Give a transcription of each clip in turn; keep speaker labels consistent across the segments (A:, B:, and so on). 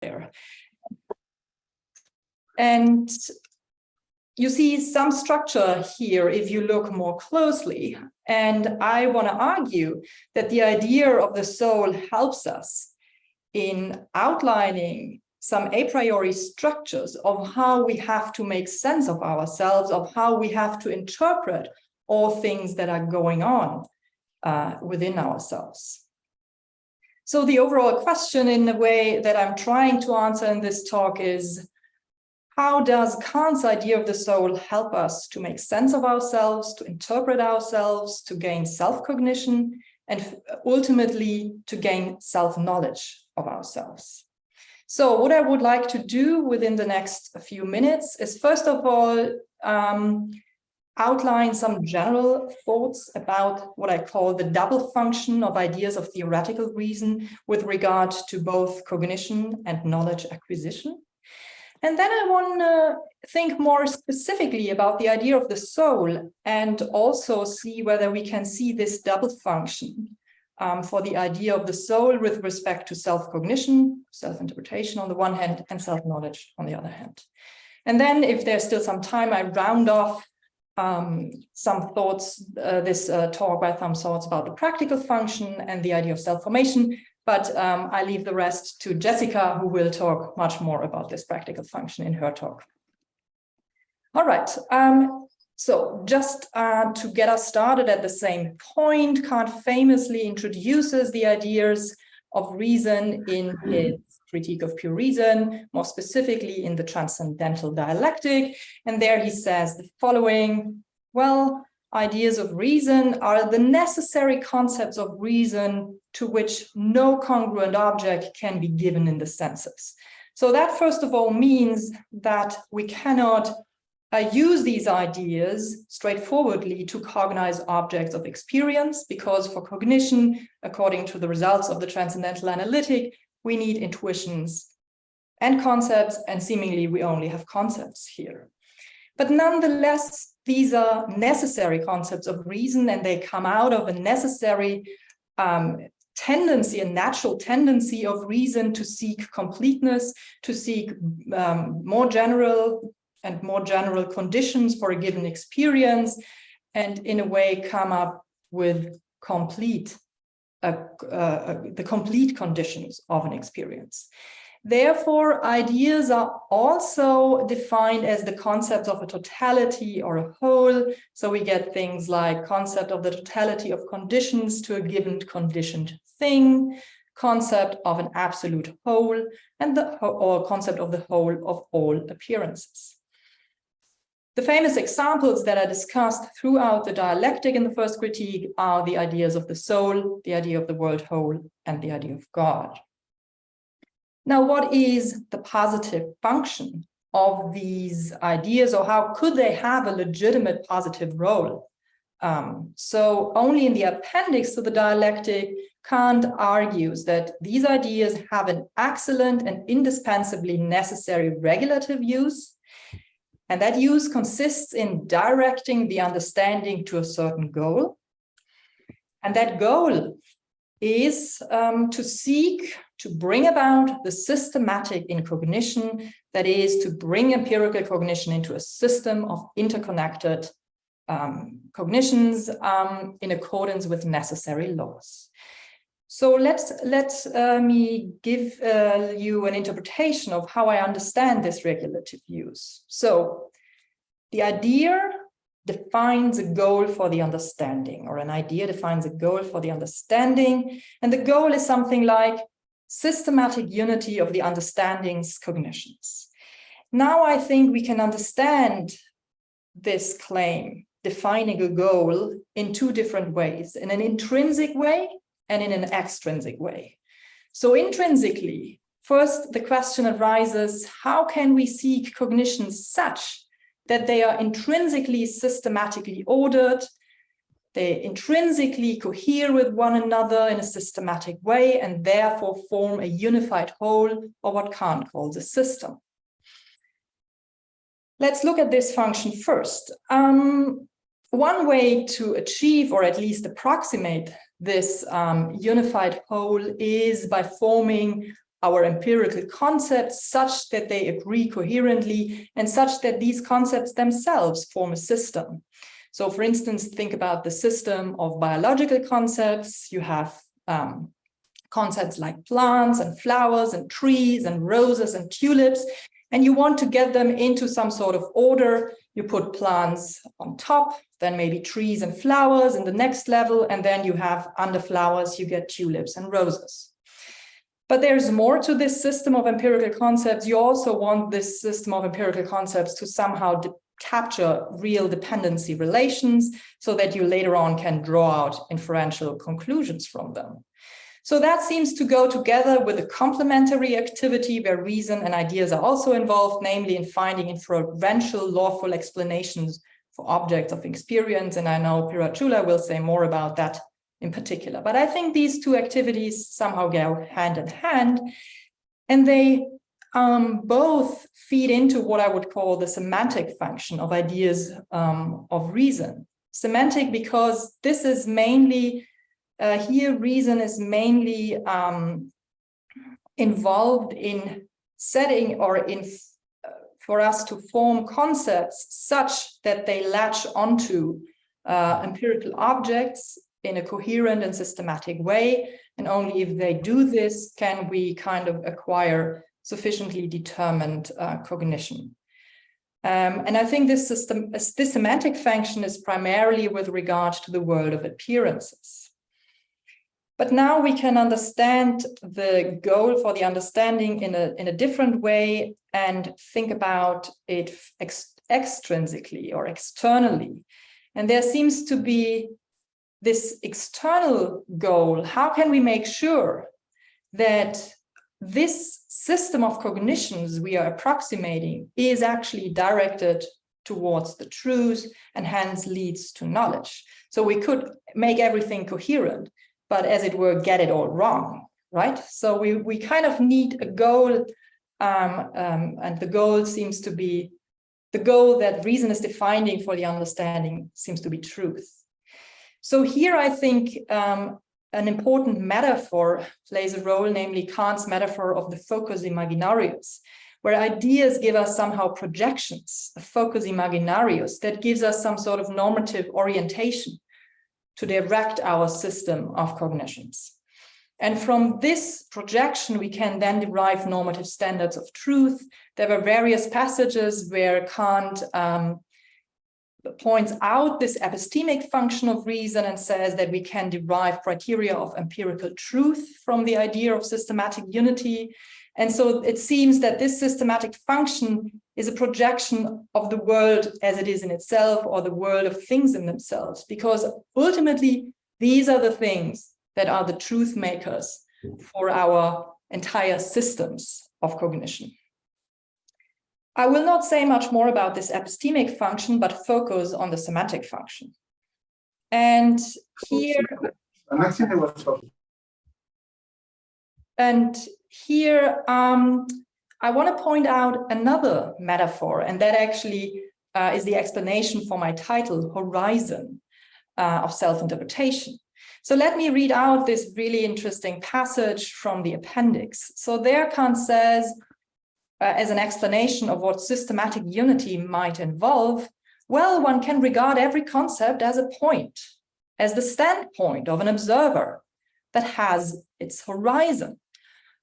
A: there. And you see some structure here if you look more closely. And I want to argue that the idea of the soul helps us in outlining some a priori structures of how we have to make sense of ourselves, of how we have to interpret all things that are going on within ourselves. So the overall question in the way that I'm trying to answer in this talk is, how does Kant's idea of the soul help us to make sense of ourselves, to interpret ourselves, to gain self-cognition, and ultimately to gain self-knowledge of ourselves? So what I would like to do within the next few minutes is, first of all, outline some general thoughts about what I call the double function of ideas of theoretical reason with regard to both cognition and knowledge acquisition. And then I want to think more specifically about the idea of the soul and also see whether we can see this double function for the idea of the soul with respect to self-cognition, self-interpretation on the one hand, and self-knowledge on the other hand. And then if there's still some time, I round off some thoughts, this talk by some thoughts about the practical function and the idea of self-formation. But I leave the rest to Jessica, who will talk much more about this practical function in her talk. All right, so just to get us started at the same point, Kant famously introduces the ideas of reason in his Critique of Pure Reason, more specifically in the Transcendental Dialectic. And there he says the following: well, ideas of reason are the necessary concepts of reason to which no congruent object can be given in the senses. So that, first of all, means that we cannot use these ideas straightforwardly to cognize objects of experience, because for cognition, according to the results of the Transcendental Analytic, we need intuitions and concepts, and seemingly we only have concepts here. But nonetheless, these are necessary concepts of reason, and they come out of a necessary tendency, a natural tendency of reason to seek completeness, to seek more general conditions for a given experience, and in a way come up with the complete conditions of an experience. Therefore, ideas are also defined as the concept of a totality or a whole. So we get things like concept of the totality of conditions to a given conditioned thing, concept of an absolute whole, and or concept of the whole of all appearances. The famous examples that are discussed throughout the dialectic in the first critique are the ideas of the soul, the idea of the world whole, and the idea of God. Now, what is the positive function of these ideas, or how could they have a legitimate positive role? So only in the appendix to the dialectic, Kant argues that these ideas have an excellent and indispensably necessary regulative use, and that use consists in directing the understanding to a certain goal. And that goal is to seek to bring about the systematic incognition, that is, to bring empirical cognition into a system of interconnected cognitions in accordance with necessary laws. So let me give you an interpretation of how I understand this regulative use. So the idea defines a goal for the understanding, or an idea defines a goal for the understanding, and the goal is something like systematic unity of the understanding's cognitions. Now I think we can understand this claim, defining a goal, in two different ways, in an intrinsic way and in an extrinsic way. So intrinsically, first the question arises, how can we seek cognitions such that they are intrinsically systematically ordered, they intrinsically cohere with one another in a systematic way, and therefore form a unified whole, or what Kant calls a system. Let's look at this function first. One way to achieve, or at least approximate, this unified whole is by forming our empirical concepts such that they agree coherently and such that these concepts themselves form a system. So for instance, think about the system of biological concepts. You have concepts like plants and flowers and trees and roses and tulips, and you want to get them into some sort of order. You put plants on top, then maybe trees and flowers in the next level, and then you have under flowers, you get tulips and roses. But there's more to this system of empirical concepts. You also want this system of empirical concepts to somehow capture real dependency relations so that you later on can draw out inferential conclusions from them. So that seems to go together with a complementary activity where reason and ideas are also involved, namely in finding inferential lawful explanations for objects of experience. And I know Pirachula will say more about that in particular. But I think these two activities somehow go hand in hand, and they both feed into what I would call the semantic function of ideas of reason. Semantic because this is mainly here, reason is mainly involved in setting or in for us to form concepts such that they latch onto empirical objects in a coherent and systematic way. And only if they do this can we kind of acquire sufficiently determined cognition. And I think this semantic function is primarily with regard to the world of appearances. But now we can understand the goal for the understanding in a different way and think about it extrinsically or externally. And there seems to be this external goal. How can we make sure that this system of cognitions we are approximating is actually directed towards the truth and hence leads to knowledge? So we could make everything coherent, but as it were, get it all wrong, right? So we kind of need a goal, and the goal seems to be, the goal that reason is defining for the understanding seems to be truth. So here I think an important metaphor plays a role, namely Kant's metaphor of the focus imaginarius, where ideas give us somehow projections, a focus imaginarius that gives us some sort of normative orientation to direct our system of cognitions. And from this projection, we can then derive normative standards of truth. There were various passages where Kant points out this epistemic function of reason and says that we can derive criteria of empirical truth from the idea of systematic unity. And so it seems that this systematic function is a projection of the world as it is in itself, or the world of things in themselves, because ultimately these are the things that are the truth makers for our entire systems of cognition. I will not say much more about this epistemic function, but focus on the semantic function. And here, I want to point out another metaphor, and that actually is the explanation for my title, Horizon of Self-Interpretation. So let me read out this really interesting passage from the appendix. So there Kant says, as an explanation of what systematic unity might involve, well, one can regard every concept as a point, as the standpoint of an observer that has its horizon,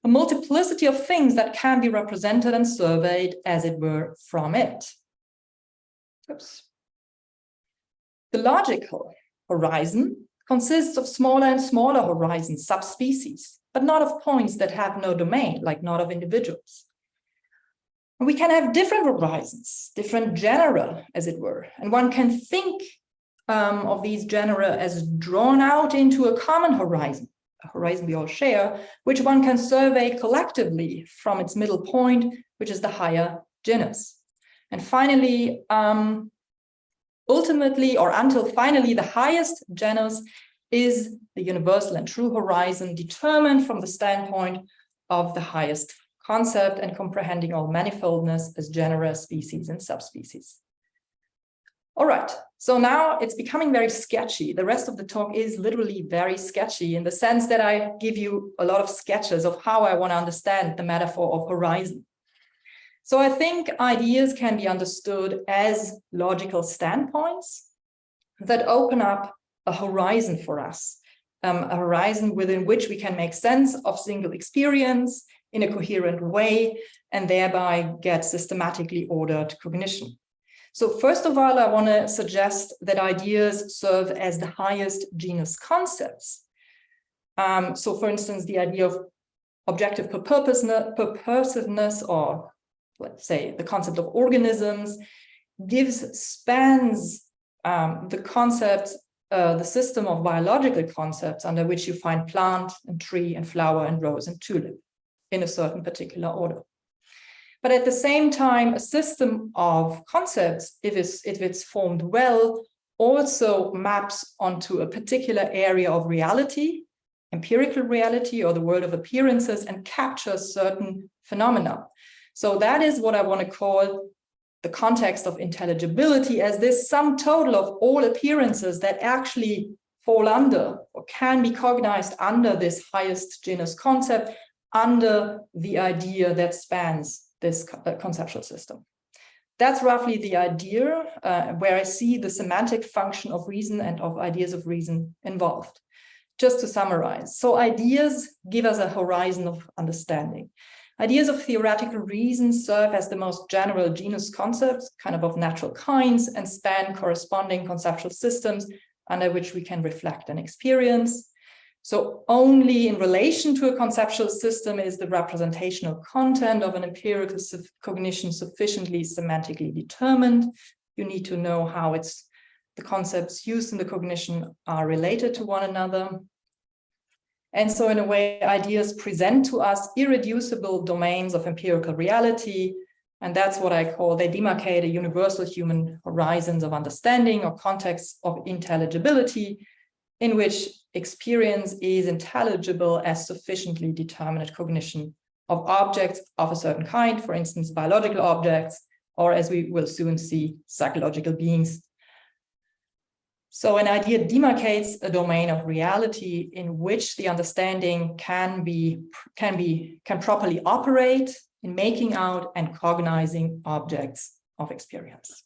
A: a multiplicity of things that can be represented and surveyed, as it were, from it. Oops. The logical horizon consists of smaller and smaller horizons, subspecies, but not of points that have no domain, like not of individuals. We can have different horizons, different genera, as it were, and one can think of these genera as drawn out into a common horizon, a horizon we all share, which one can survey collectively from its middle point, which is the higher genus. And finally, ultimately, or until finally, the highest genus is the universal and true horizon, determined from the standpoint of the highest concept and comprehending all manifoldness as genera, species, and subspecies. All right, so now it's becoming very sketchy. The rest of the talk is literally very sketchy in the sense that I give you a lot of sketches of how I want to understand the metaphor of horizon. So I think ideas can be understood as logical standpoints that open up a horizon for us, a horizon within which we can make sense of single experience in a coherent way and thereby get systematically ordered cognition. So first of all, I want to suggest that ideas serve as the highest genus concepts. So for instance, the idea of objective purposiveness, or let's say the concept of organisms, spans the concepts, the system of biological concepts under which you find plant and tree and flower and rose and tulip in a certain particular order. But at the same time, a system of concepts, if it's formed well, also maps onto a particular area of reality, empirical reality, or the world of appearances, and captures certain phenomena. So that is what I want to call the context of intelligibility, as this sum total of all appearances that actually fall under or can be cognized under this highest genus concept, under the idea that spans this conceptual system. That's roughly the idea where I see the semantic function of reason and of ideas of reason involved. Just to summarize, so ideas give us a horizon of understanding. Ideas of theoretical reason serve as the most general genus concepts, kind of natural kinds, and span corresponding conceptual systems under which we can reflect and experience. So only in relation to a conceptual system is the representational content of an empirical cognition sufficiently semantically determined. You need to know how the concepts used in the cognition are related to one another. And so in a way, ideas present to us irreducible domains of empirical reality. And that's what I call, they demarcate a universal human horizons of understanding or contexts of intelligibility, in which experience is intelligible as sufficiently determinate cognition of objects of a certain kind, for instance, biological objects, or as we will soon see, psychological beings. So an idea demarcates a domain of reality in which the understanding can properly operate in making out and cognizing objects of experience.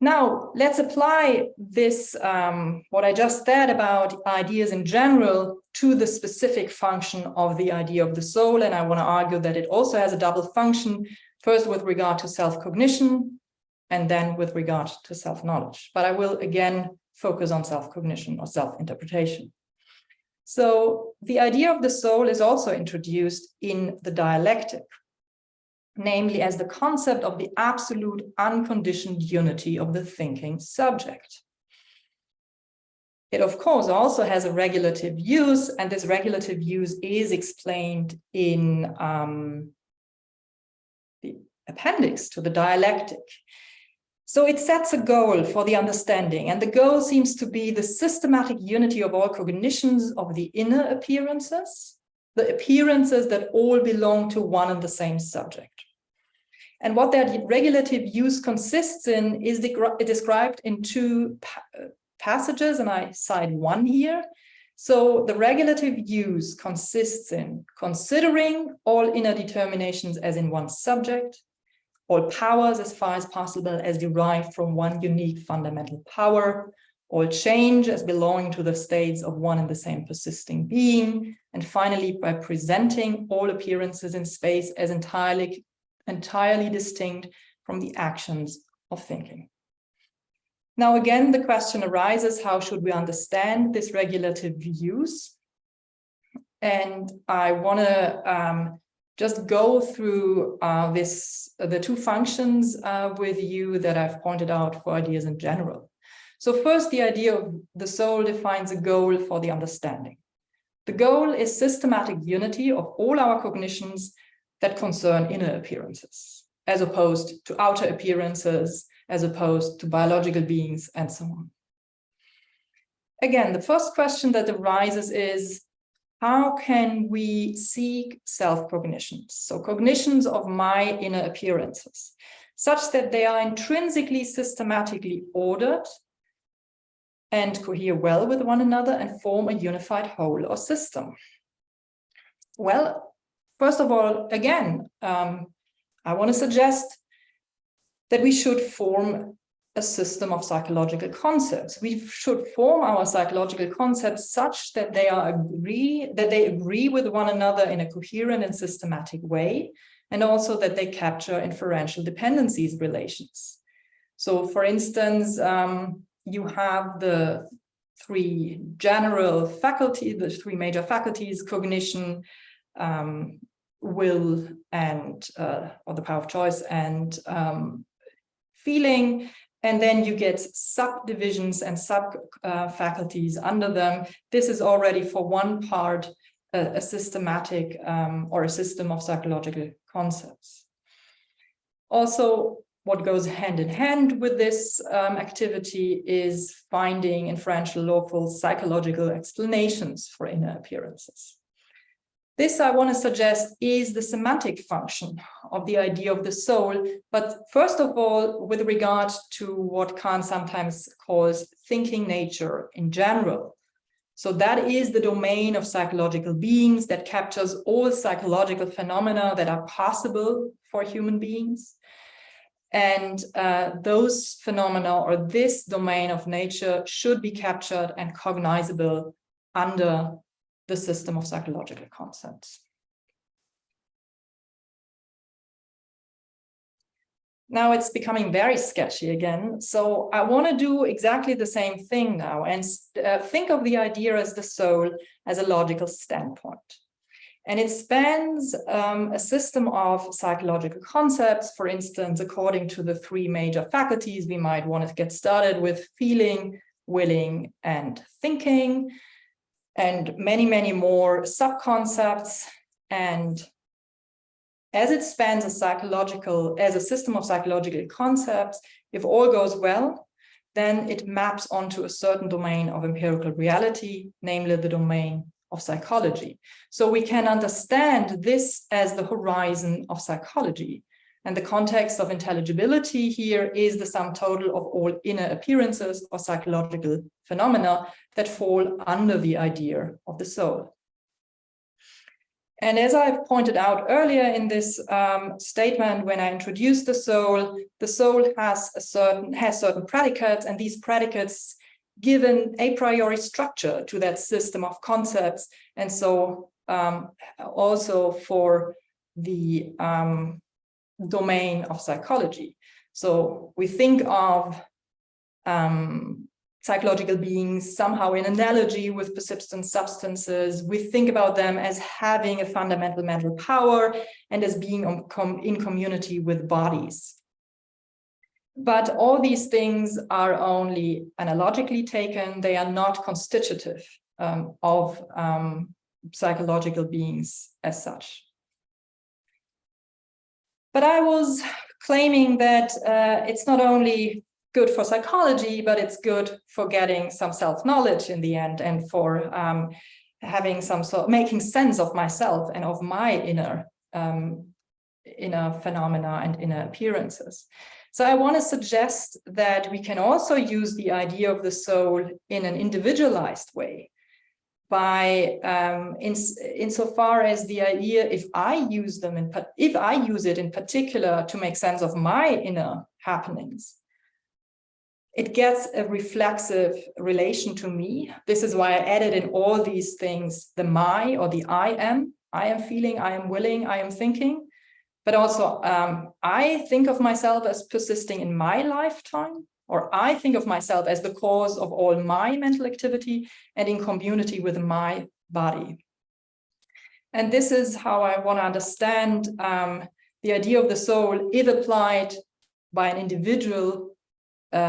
A: Now, let's apply this, what I just said about ideas in general, to the specific function of the idea of the soul. And I want to argue that it also has a double function, first with regard to self-cognition, and then with regard to self-knowledge. But I will again focus on self-cognition or self-interpretation. So the idea of the soul is also introduced in the dialectic, namely as the concept of the absolute unconditioned unity of the thinking subject. It, of course, also has a regulative use, and this regulative use is explained in the appendix to the dialectic. So it sets a goal for the understanding, and the goal seems to be the systematic unity of all cognitions of the inner appearances, the appearances that all belong to one and the same subject. And what that regulative use consists in is described in two passages, and I cite one here. So the regulative use consists in considering all inner determinations as in one subject, all powers as far as possible as derived from one unique fundamental power, all change as belonging to the states of one and the same persisting being, and finally by presenting all appearances in space as entirely distinct from the actions of thinking. Now, again, the question arises, how should we understand this regulative use? And I want to just go through the two functions with you that I've pointed out for ideas in general. So first, the idea of the soul defines a goal for the understanding. The goal is systematic unity of all our cognitions that concern inner appearances, as opposed to outer appearances, as opposed to biological beings, and so on. Again, the first question that arises is, how can we seek self-cognitions? So cognitions of my inner appearances, such that they are intrinsically systematically ordered and cohere well with one another and form a unified whole or system. Well, first of all, again, I want to suggest that we should form a system of psychological concepts. We should form our psychological concepts such that they agree with one another in a coherent and systematic way, and also that they capture inferential dependencies relations. So, for instance, you have the three general faculties, the three major faculties: cognition, will, and or the power of choice, and feeling. And then you get subdivisions and sub-faculties under them. This is already for one part a systematic or a system of psychological concepts. Also, what goes hand in hand with this activity is finding inferential lawful psychological explanations for inner appearances. This, I want to suggest, is the semantic function of the idea of the soul, but first of all, with regard to what Kant sometimes calls thinking nature in general. So that is the domain of psychological beings that captures all psychological phenomena that are possible for human beings. And those phenomena, or this domain of nature, should be captured and cognizable under the system of psychological concepts. Now it's becoming very sketchy again. So I want to do exactly the same thing now and think of the idea as the soul as a logical standpoint. And it spans a system of psychological concepts. For instance, according to the three major faculties, we might want to get started with feeling, willing, and thinking, and many, many more sub-concepts. And as it spans as a system of psychological concepts, if all goes well, then it maps onto a certain domain of empirical reality, namely the domain of psychology. So we can understand this as the horizon of psychology. And the context of intelligibility here is the sum total of all inner appearances or psychological phenomena that fall under the idea of the soul. And as I've pointed out earlier in this statement, when I introduced the soul has certain predicates, and these predicates give an a priori structure to that system of concepts. And so also for the domain of psychology. So we think of psychological beings somehow in analogy with persistent substances. We think about them as having a fundamental mental power and as being in community with bodies. But all these things are only analogically taken. They are not constitutive of psychological beings as such. But I was claiming that it's not only good for psychology, but it's good for getting some self-knowledge in the end, and for having some sort of making sense of myself and of my inner phenomena and inner appearances. So I want to suggest that we can also use the idea of the soul in an individualized way, by insofar as the idea, if I use it in particular to make sense of my inner happenings, it gets a reflexive relation to me. This is why I added in all these things the my, or the I am feeling, I am willing, I am thinking. But also I think of myself as persisting in my lifetime, or I think of myself as the cause of all my mental activity and in community with my body. And this is how I want to understand the idea of the soul, if applied by an individual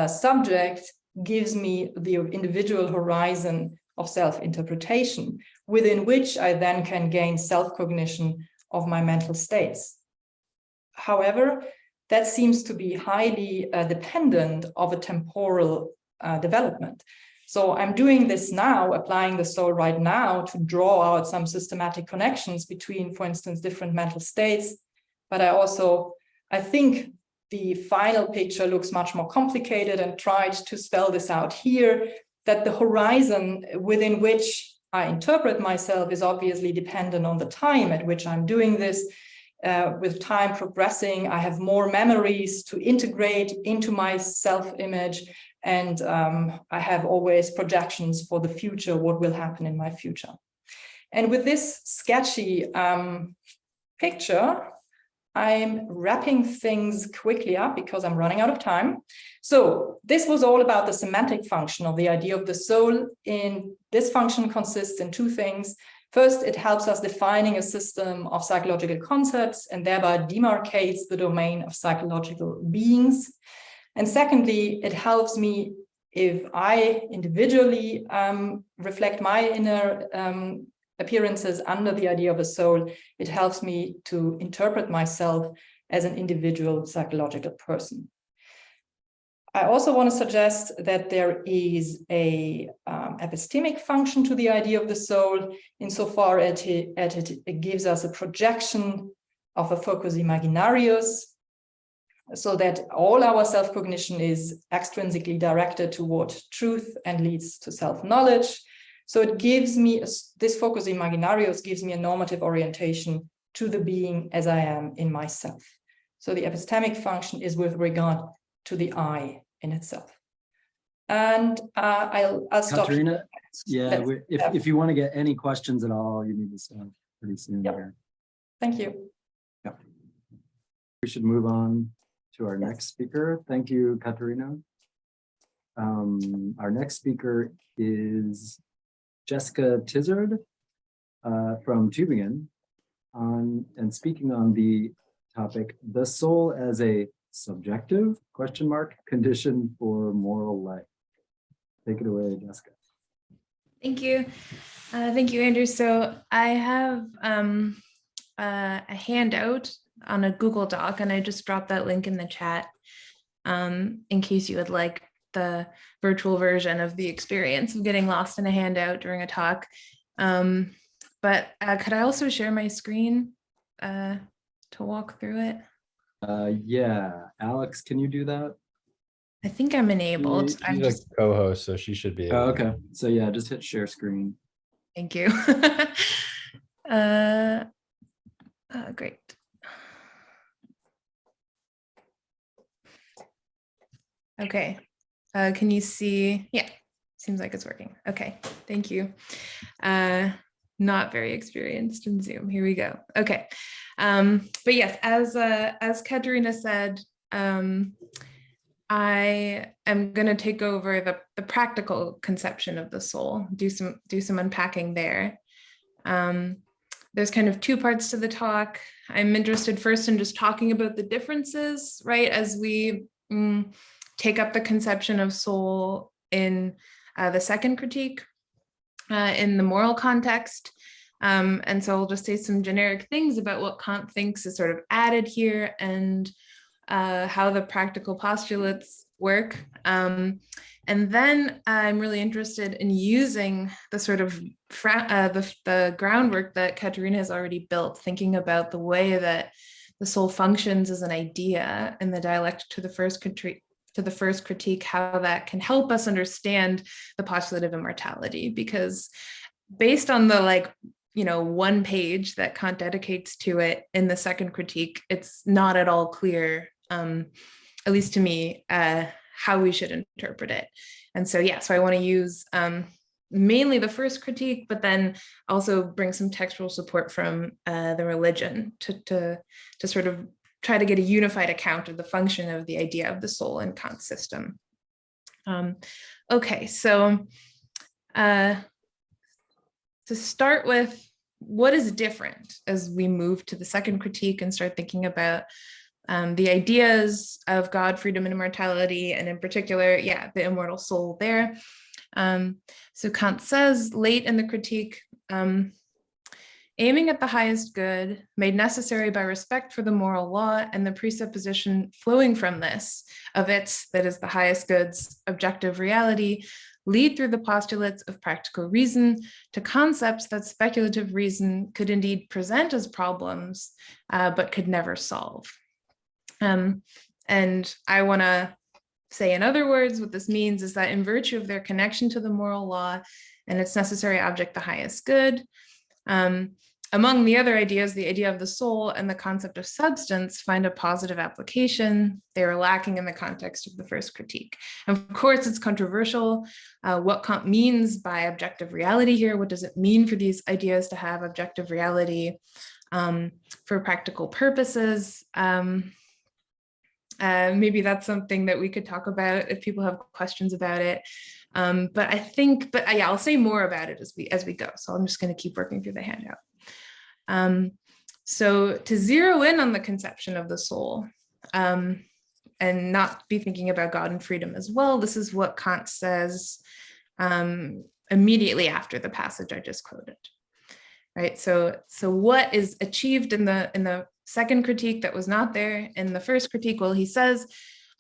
A: subject, gives me the individual horizon of self-interpretation, within which I then can gain self-cognition of my mental states. However, that seems to be highly dependent of a temporal development. So I'm doing this now, applying the soul right now to draw out some systematic connections between, for instance, different mental states. But I think the final picture looks much more complicated, and tried to spell this out here, that the horizon within which I interpret myself is obviously dependent on the time at which I'm doing this. With time progressing, I have more memories to integrate into my self-image, and I have always projections for the future, what will happen in my future. And with this sketchy picture, I'm wrapping things quickly up because I'm running out of time. So this was all about the semantic function of the idea of the soul. In this function consists in two things. First, it helps us defining a system of psychological concepts and thereby demarcates the domain of psychological beings. And secondly, it helps me, if I individually reflect my inner appearances under the idea of a soul, it helps me to interpret myself as an individual psychological person. I also want to suggest that there is a epistemic function to the idea of the soul, insofar as it gives us a projection of a focus imaginarius, so that all our self-cognition is extrinsically directed toward truth and leads to self-knowledge. So it gives me, this focus imaginarius gives me a normative orientation to the being as I am in myself. So the epistemic function is with regard to the I in itself. And I'll stop.
B: Katharina, yeah, if you want to get any questions at all, you need to stop pretty soon here.
A: Thank you.
B: Yep. We should move on to our next speaker. Thank you, Katharina. Our next speaker is Jessica Tizzard from Tübingen, and speaking on the topic, the soul as a subjective condition for moral life. Take it away, Jessica.
C: Thank you. Thank you, Andrew. So I have a handout on a Google Doc, and I just dropped that link in the chat in case you would like the virtual version of the experience of getting lost in a handout during a talk. But could I also share my screen to walk through it?
B: Yeah, Alex, can you do that?
C: I think I'm enabled.
D: She's just a co-host, so she should be able
B: to. Okay. So yeah, just hit share screen.
C: Thank you. Great. Okay. Can you see? Yeah, seems like it's working. Okay, thank you. Not very experienced in Zoom. Here we go. Okay. But yes, as Katharina said, I am going to take over the practical conception of the soul, do some unpacking there. There's kind of two parts to the talk. I'm interested first in just talking about the differences, right, as we take up the conception of soul in the second critique, in the moral context. And so I'll just say some generic things about what Kant thinks is sort of added here, and how the practical postulates work. And then I'm really interested in using the sort of the groundwork that Katharina has already built, thinking about the way that the soul functions as an idea in the dialectic to the first critique, how that can help us understand the postulate of immortality. Because based on the one page that Kant dedicates to it in the second critique, it's not at all clear, at least to me, how we should interpret it. And so, yeah, so I want to use mainly the first critique, but then also bring some textual support from the religion to sort of try to get a unified account of the function of the idea of the soul in Kant's system. Okay, so to start with, what is different as we move to the second critique and start thinking about the ideas of God, freedom, and immortality, and in particular, yeah, the immortal soul there. So Kant says late in the critique, aiming at the highest good, made necessary by respect for the moral law and the presupposition flowing from this, of its, that is the highest good's, objective reality, lead through the postulates of practical reason to concepts that speculative reason could indeed present as problems, but could never solve. And I want to say, in other words, what this means is that in virtue of their connection to the moral law and its necessary object, the highest good, among the other ideas, the idea of the soul and the concept of substance find a positive application. They are lacking in the context of the first critique. And of course, it's controversial what Kant means by objective reality here. What does it mean for these ideas to have objective reality for practical purposes? Maybe that's something that we could talk about if people have questions about it. But yeah, I'll say more about it as we go. So I'm just going to keep working through the handout. So to zero in on the conception of the soul and not be thinking about God and freedom as well, this is what Kant says immediately after the passage I just quoted. Right. So what is achieved in the second critique that was not there in the first critique? Well, he says,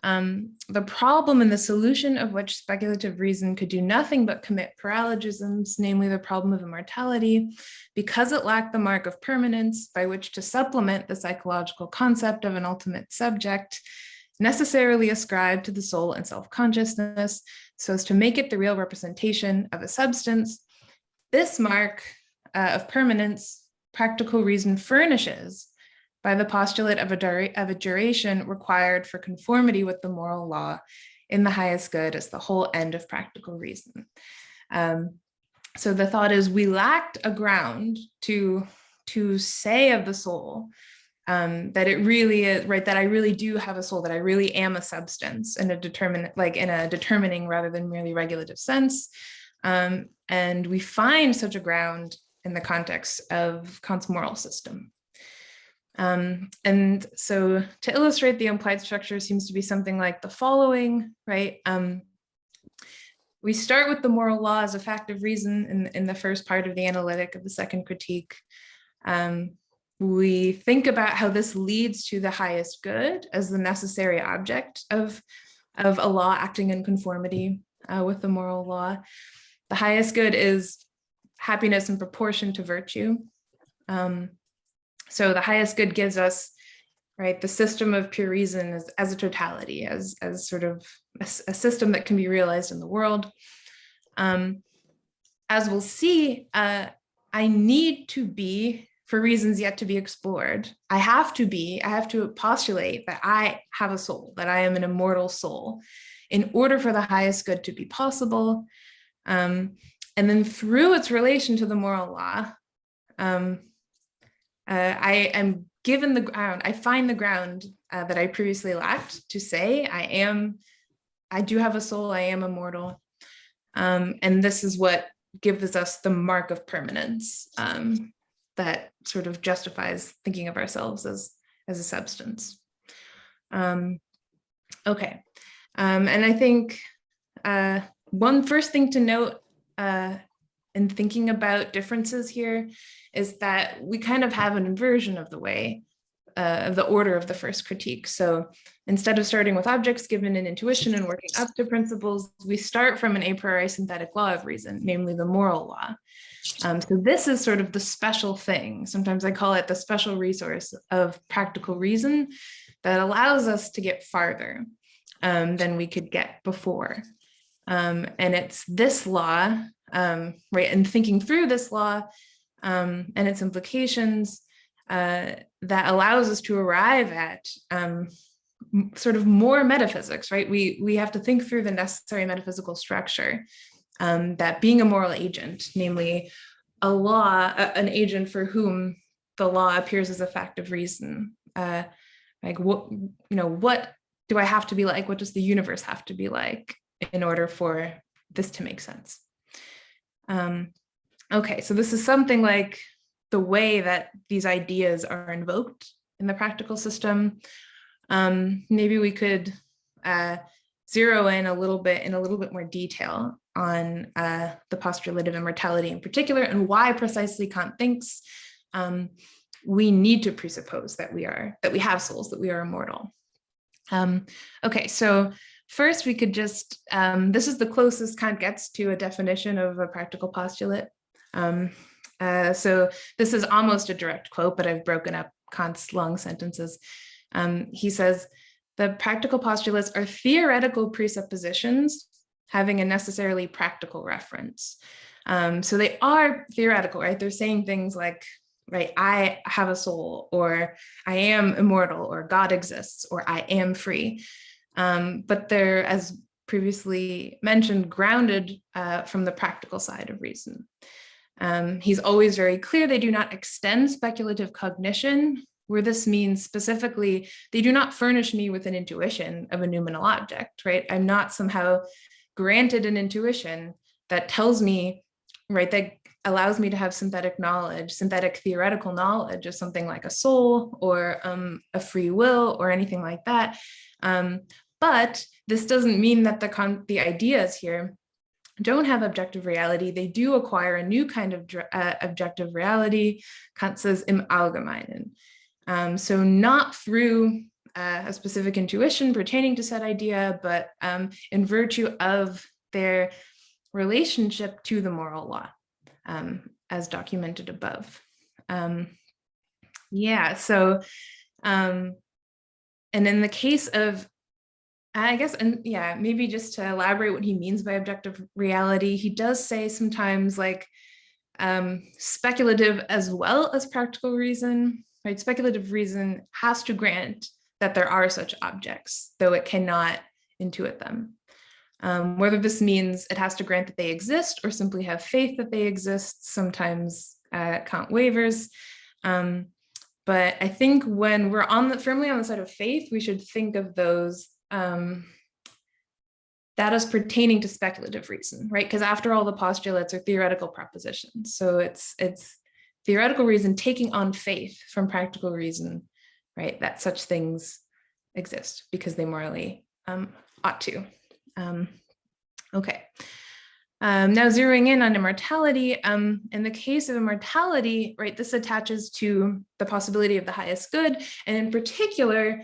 C: the problem and the solution of which speculative reason could do nothing but commit paralogisms, namely the problem of immortality, because it lacked the mark of permanence by which to supplement the psychological concept of an ultimate subject, necessarily ascribed to the soul and self-consciousness, so as to make it the real representation of a substance. This mark of permanence, practical reason furnishes by the postulate of a duration required for conformity with the moral law in the highest good as the whole end of practical reason. So the thought is we lacked a ground to say of the soul that it really is, right, that I really do have a soul, that I really am a substance in a determining rather than merely regulative sense. And we find such a ground in the context of Kant's moral system. And so to illustrate the implied structure seems to be something like the following, right? We start with the moral law as a fact of reason in the first part of the analytic of the second critique. We think about how this leads to the highest good as the necessary object of a law acting in conformity with the moral law. The highest good is happiness in proportion to virtue. So the highest good gives us, right, the system of pure reason as a totality, as sort of a system that can be realized in the world. As we'll see, I need to be, for reasons yet to be explored, I have to postulate that I have a soul, that I am an immortal soul, in order for the highest good to be possible. And then through its relation to the moral law, I am given the ground, I find the ground that I previously lacked to say, I do have a soul, I am immortal. And this is what gives us the mark of permanence that sort of justifies thinking of ourselves as a substance. Okay. And I think one first thing to note in thinking about differences here is that we kind of have an inversion of the way of the order of the first critique. So instead of starting with objects given in intuition and working up to principles, we start from an a priori synthetic law of reason, namely the moral law. So this is sort of the special thing. Sometimes I call it the special resource of practical reason that allows us to get farther than we could get before. And it's this law, right, and thinking through this law and its implications that allows us to arrive at sort of more metaphysics, right? We have to think through the necessary metaphysical structure that being a moral agent, namely a law, an agent for whom the law appears as a fact of reason, like what do I have to be like? What does the universe have to be like in order for this to make sense? Okay, so this is something like the way that these ideas are invoked in the practical system. Maybe we could zero in a little bit more detail on the postulate of immortality in particular, and why precisely Kant thinks we need to presuppose that we have souls, that we are immortal. Okay, so first we could just, this is the closest Kant gets to a definition of a practical postulate. So this is almost a direct quote, but I've broken up Kant's long sentences. He says, the practical postulates are theoretical presuppositions having a necessarily practical reference. So they are theoretical, right? They're saying things like, right, I have a soul, or I am immortal, or God exists, or I am free. But they're, as previously mentioned, grounded from the practical side of reason. He's always very clear they do not extend speculative cognition, where this means specifically, they do not furnish me with an intuition of a noumenal object, right? I'm not somehow granted an intuition that tells me, right, that allows me to have synthetic knowledge, synthetic theoretical knowledge of something like a soul or a free will or anything like that. But this doesn't mean that the ideas here don't have objective reality. They do acquire a new kind of objective reality. Kant says im Allgemeinen. So not through a specific intuition pertaining to said idea, but in virtue of their relationship to the moral law, as documented above. Yeah, so, and in the case of, I guess, and yeah, maybe just to elaborate what he means by objective reality, he does say sometimes like speculative as well as practical reason, right? Speculative reason has to grant that there are such objects, though it cannot intuit them. Whether this means it has to grant that they exist or simply have faith that they exist, sometimes Kant wavers. But I think when we're firmly on the side of faith, we should think of those that as pertaining to speculative reason, right? Because after all, the postulates are theoretical propositions. So it's theoretical reason taking on faith from practical reason, right? That such things exist because they morally ought to. Okay. Now zeroing in on immortality, in the case of immortality, right, this attaches to the possibility of the highest good, and in particular,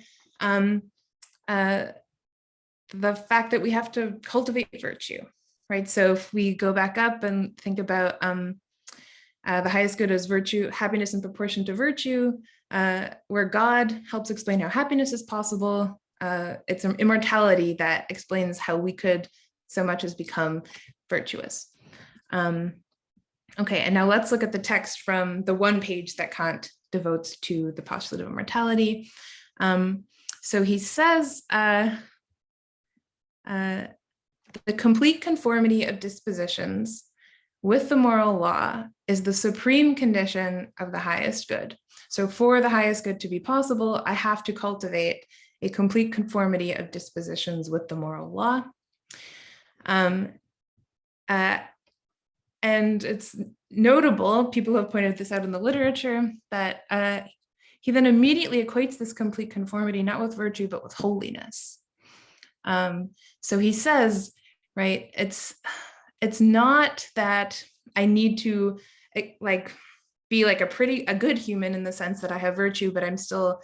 C: the fact that we have to cultivate virtue, right? So if we go back up and think about the highest good as virtue, happiness in proportion to virtue, where God helps explain how happiness is possible, it's an immortality that explains how we could so much as become virtuous. Okay, and now let's look at the text from the one page that Kant devotes to the postulate of immortality. So he says, the complete conformity of dispositions with the moral law is the supreme condition of the highest good. So for the highest good to be possible, I have to cultivate a complete conformity of dispositions with the moral law. And it's notable, people have pointed this out in the literature, that he then immediately equates this complete conformity not with virtue, but with holiness. So he says, right, it's not that I need to like be like a good human in the sense that I have virtue, but I'm still,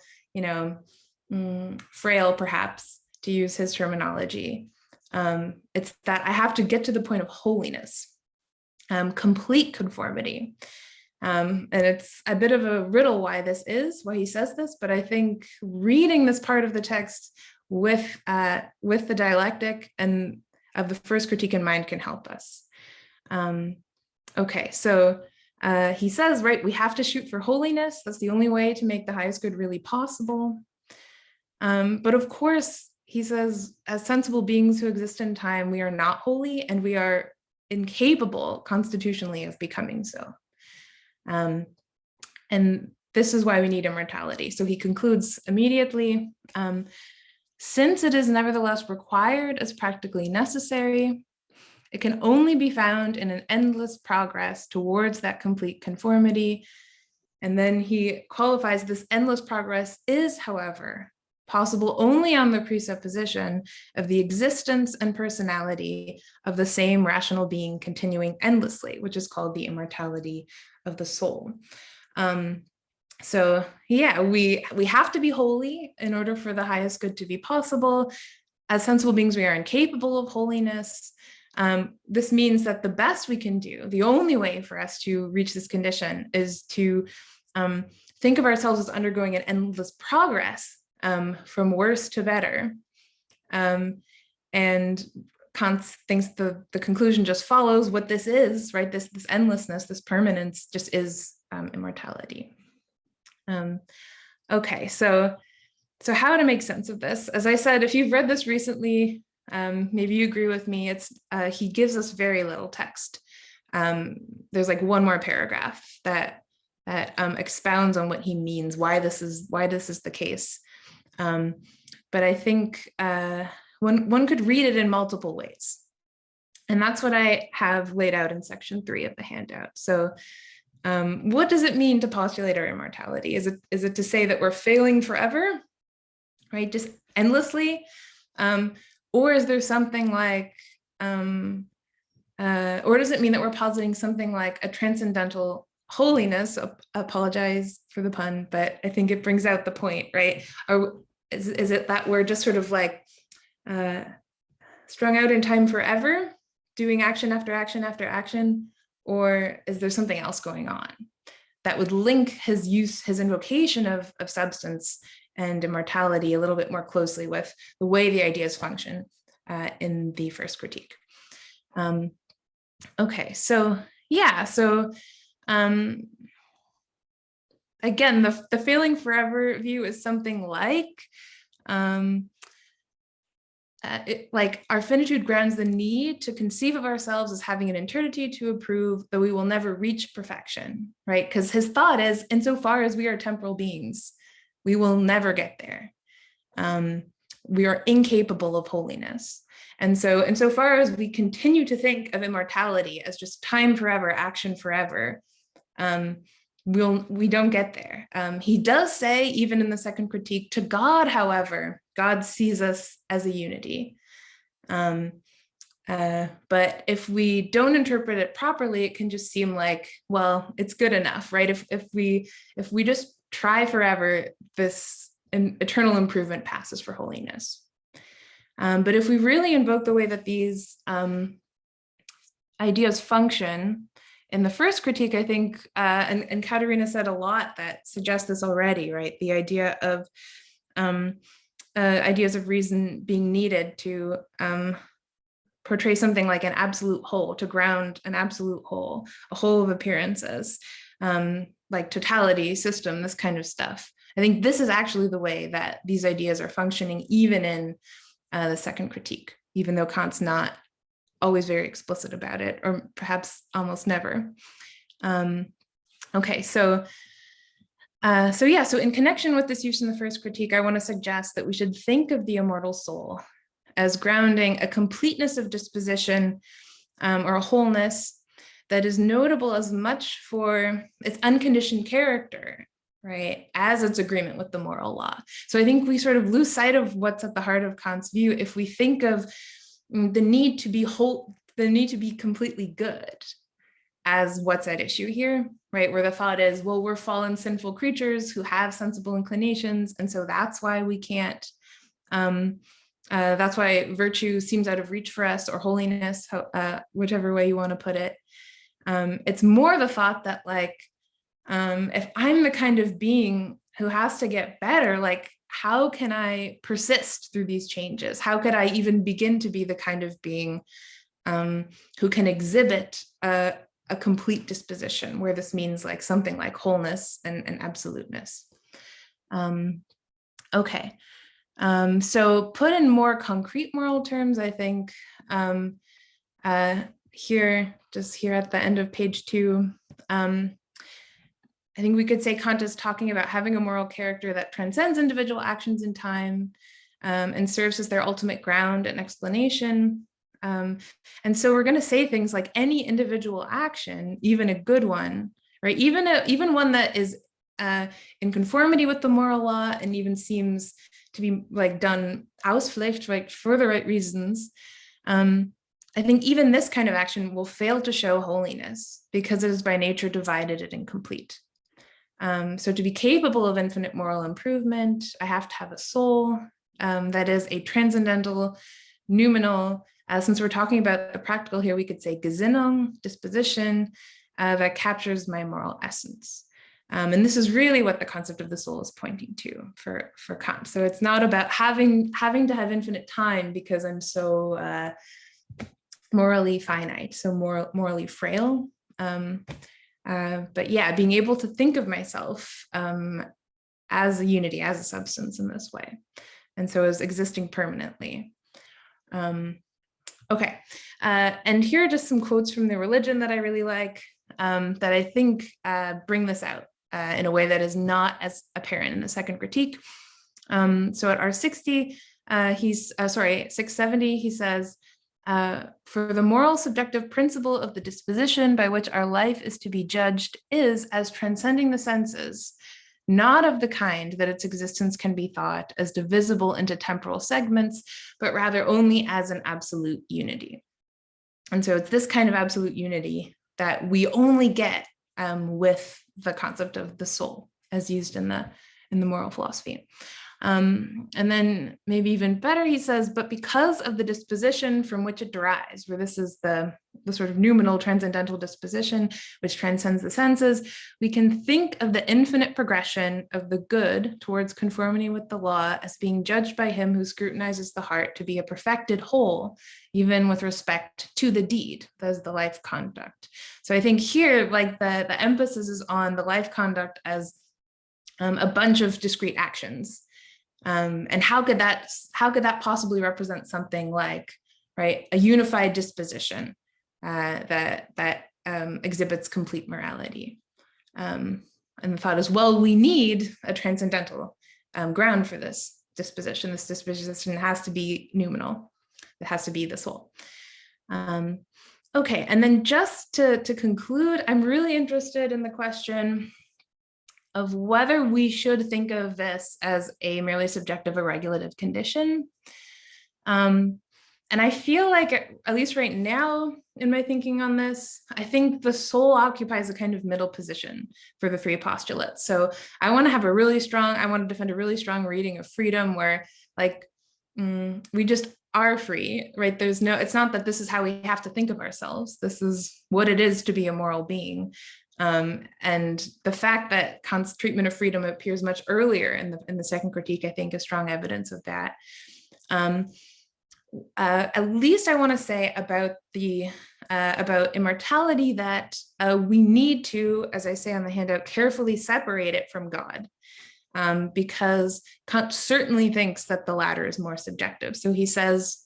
C: frail, perhaps, to use his terminology. It's that I have to get to the point of holiness, complete conformity. And it's a bit of a riddle why he says this, but I think reading this part of the text with the dialectic and of the first critique in mind can help us. Okay, so he says, right, we have to shoot for holiness. That's the only way to make the highest good really possible. But of course, he says, as sensible beings who exist in time, we are not holy and we are incapable constitutionally of becoming so. And this is why we need immortality. So he concludes immediately, since it is nevertheless required as practically necessary, it can only be found in an endless progress towards that complete conformity. And then he qualifies this endless progress is, however, possible only on the presupposition of the existence and personality of the same rational being continuing endlessly, which is called the immortality of the soul. So yeah, we have to be holy in order for the highest good to be possible. as sensible beings, we are incapable of holiness. This means that the best we can do, the only way for us to reach this condition, is to think of ourselves as undergoing an endless progress from worse to better. And Kant thinks the conclusion just follows what this is, right? This endlessness, this permanence just is immortality. Okay, so how to make sense of this? As I said, if you've read this recently, maybe you agree with me, he gives us very little text. There's like one more paragraph that expounds on what he means, why this is the case. But I think one could read it in multiple ways. And that's what I have laid out in section 3 of the handout. So what does it mean to postulate our immortality? Is it to say that we're failing forever, right? Just endlessly? Or is there something like, or does it mean that we're positing something like a transcendental holiness? Apologize for the pun, but I think it brings out the point, right? Or is it that we're just sort of like strung out in time forever, doing action after action after action? Or is there something else going on that would link his invocation of substance and immortality a little bit more closely with the way the ideas function in the first critique? Okay, so yeah, again, the failing forever view is something like, like our finitude grounds the need to conceive of ourselves as having an eternity to approve, though we will never reach perfection, right? Because his thought is, insofar as we are temporal beings, we will never get there. We are incapable of holiness. And so insofar as we continue to think of immortality as just time forever, action forever, we don't get there. He does say, even in the second critique, to God, however, God sees us as a unity. But if we don't interpret it properly, it can just seem like, well, it's good enough, right? If we just try forever, this eternal improvement passes for holiness. But if we really invoke the way that these ideas function, in the first critique, I think, and Katharina said a lot that suggests this already, right? The idea of ideas of reason being needed to portray something like an absolute whole, to ground an absolute whole, a whole of appearances, like totality, system, this kind of stuff. I think this is actually the way that these ideas are functioning, even in the second critique, even though Kant's not always very explicit about it, or perhaps almost never. Okay, so in connection with this use in the first critique, I want to suggest that we should think of the immortal soul as grounding a completeness of disposition or a wholeness that is notable as much for its unconditioned character, right, as its agreement with the moral law. So I think we sort of lose sight of what's at the heart of Kant's view if we think of the need to be whole, the need to be completely good as what's at issue here, right? Where the thought is, well, we're fallen sinful creatures who have sensible inclinations, and so that's why we can't, that's why virtue seems out of reach for us, or holiness, whichever way you want to put it. It's more the thought that, like, if I'm the kind of being who has to get better, like, how can I persist through these changes? How could I even begin to be the kind of being who can exhibit a complete disposition, where this means like something like wholeness and absoluteness? Okay, so put in more concrete moral terms, I think here at the end of page 2, I think we could say Kant is talking about having a moral character that transcends individual actions in time and serves as their ultimate ground and explanation. And so we're going to say things like any individual action, even a good one, right? Even one that is in conformity with the moral law and even seems to be like done auspflicht, like for the right reasons. I think even this kind of action will fail to show holiness because it is by nature divided and incomplete. So to be capable of infinite moral improvement, I have to have a soul, that is a transcendental, noumenal, since we're talking about the practical here, we could say Gesinnung, disposition, that captures my moral essence. And this is really what the concept of the soul is pointing to for Kant. So it's not about having to have infinite time because I'm so morally finite, so morally frail. But yeah, being able to think of myself as a unity, as a substance in this way. And so as existing permanently. Okay, and here are just some quotes from the religion that I really like, that I think bring this out in a way that is not as apparent in the second critique. So at R60, 670, he says, for the moral subjective principle of the disposition by which our life is to be judged is, as transcending the senses, not of the kind that its existence can be thought as divisible into temporal segments, but rather only as an absolute unity. And so it's this kind of absolute unity that we only get with the concept of the soul as used in the moral philosophy. And then maybe even better, he says, but because of the disposition from which it derives, where this is the sort of noumenal transcendental disposition, which transcends the senses, we can think of the infinite progression of the good towards conformity with the law as being judged by him who scrutinizes the heart to be a perfected whole, even with respect to the deed, as the life conduct. So I think here, like the emphasis is on the life conduct as a bunch of discrete actions. And how could that possibly represent something like, right, a unified disposition that exhibits complete morality? And the thought is, well, we need a transcendental ground for this disposition. This disposition has to be noumenal. It has to be the soul. Okay, and then just to conclude, I'm really interested in the question of whether we should think of this as a merely subjective or regulative condition. And I feel like, at least right now in my thinking on this, I think the soul occupies a kind of middle position for the three postulates. So I want to defend a really strong reading of freedom where like we just are free, right? It's not that this is how we have to think of ourselves. This is what it is to be a moral being. And the fact that Kant's treatment of freedom appears much earlier in the second critique, I think, is strong evidence of that. At least I want to say about immortality that we need to, as I say on the handout, carefully separate it from God, because Kant certainly thinks that the latter is more subjective. So he says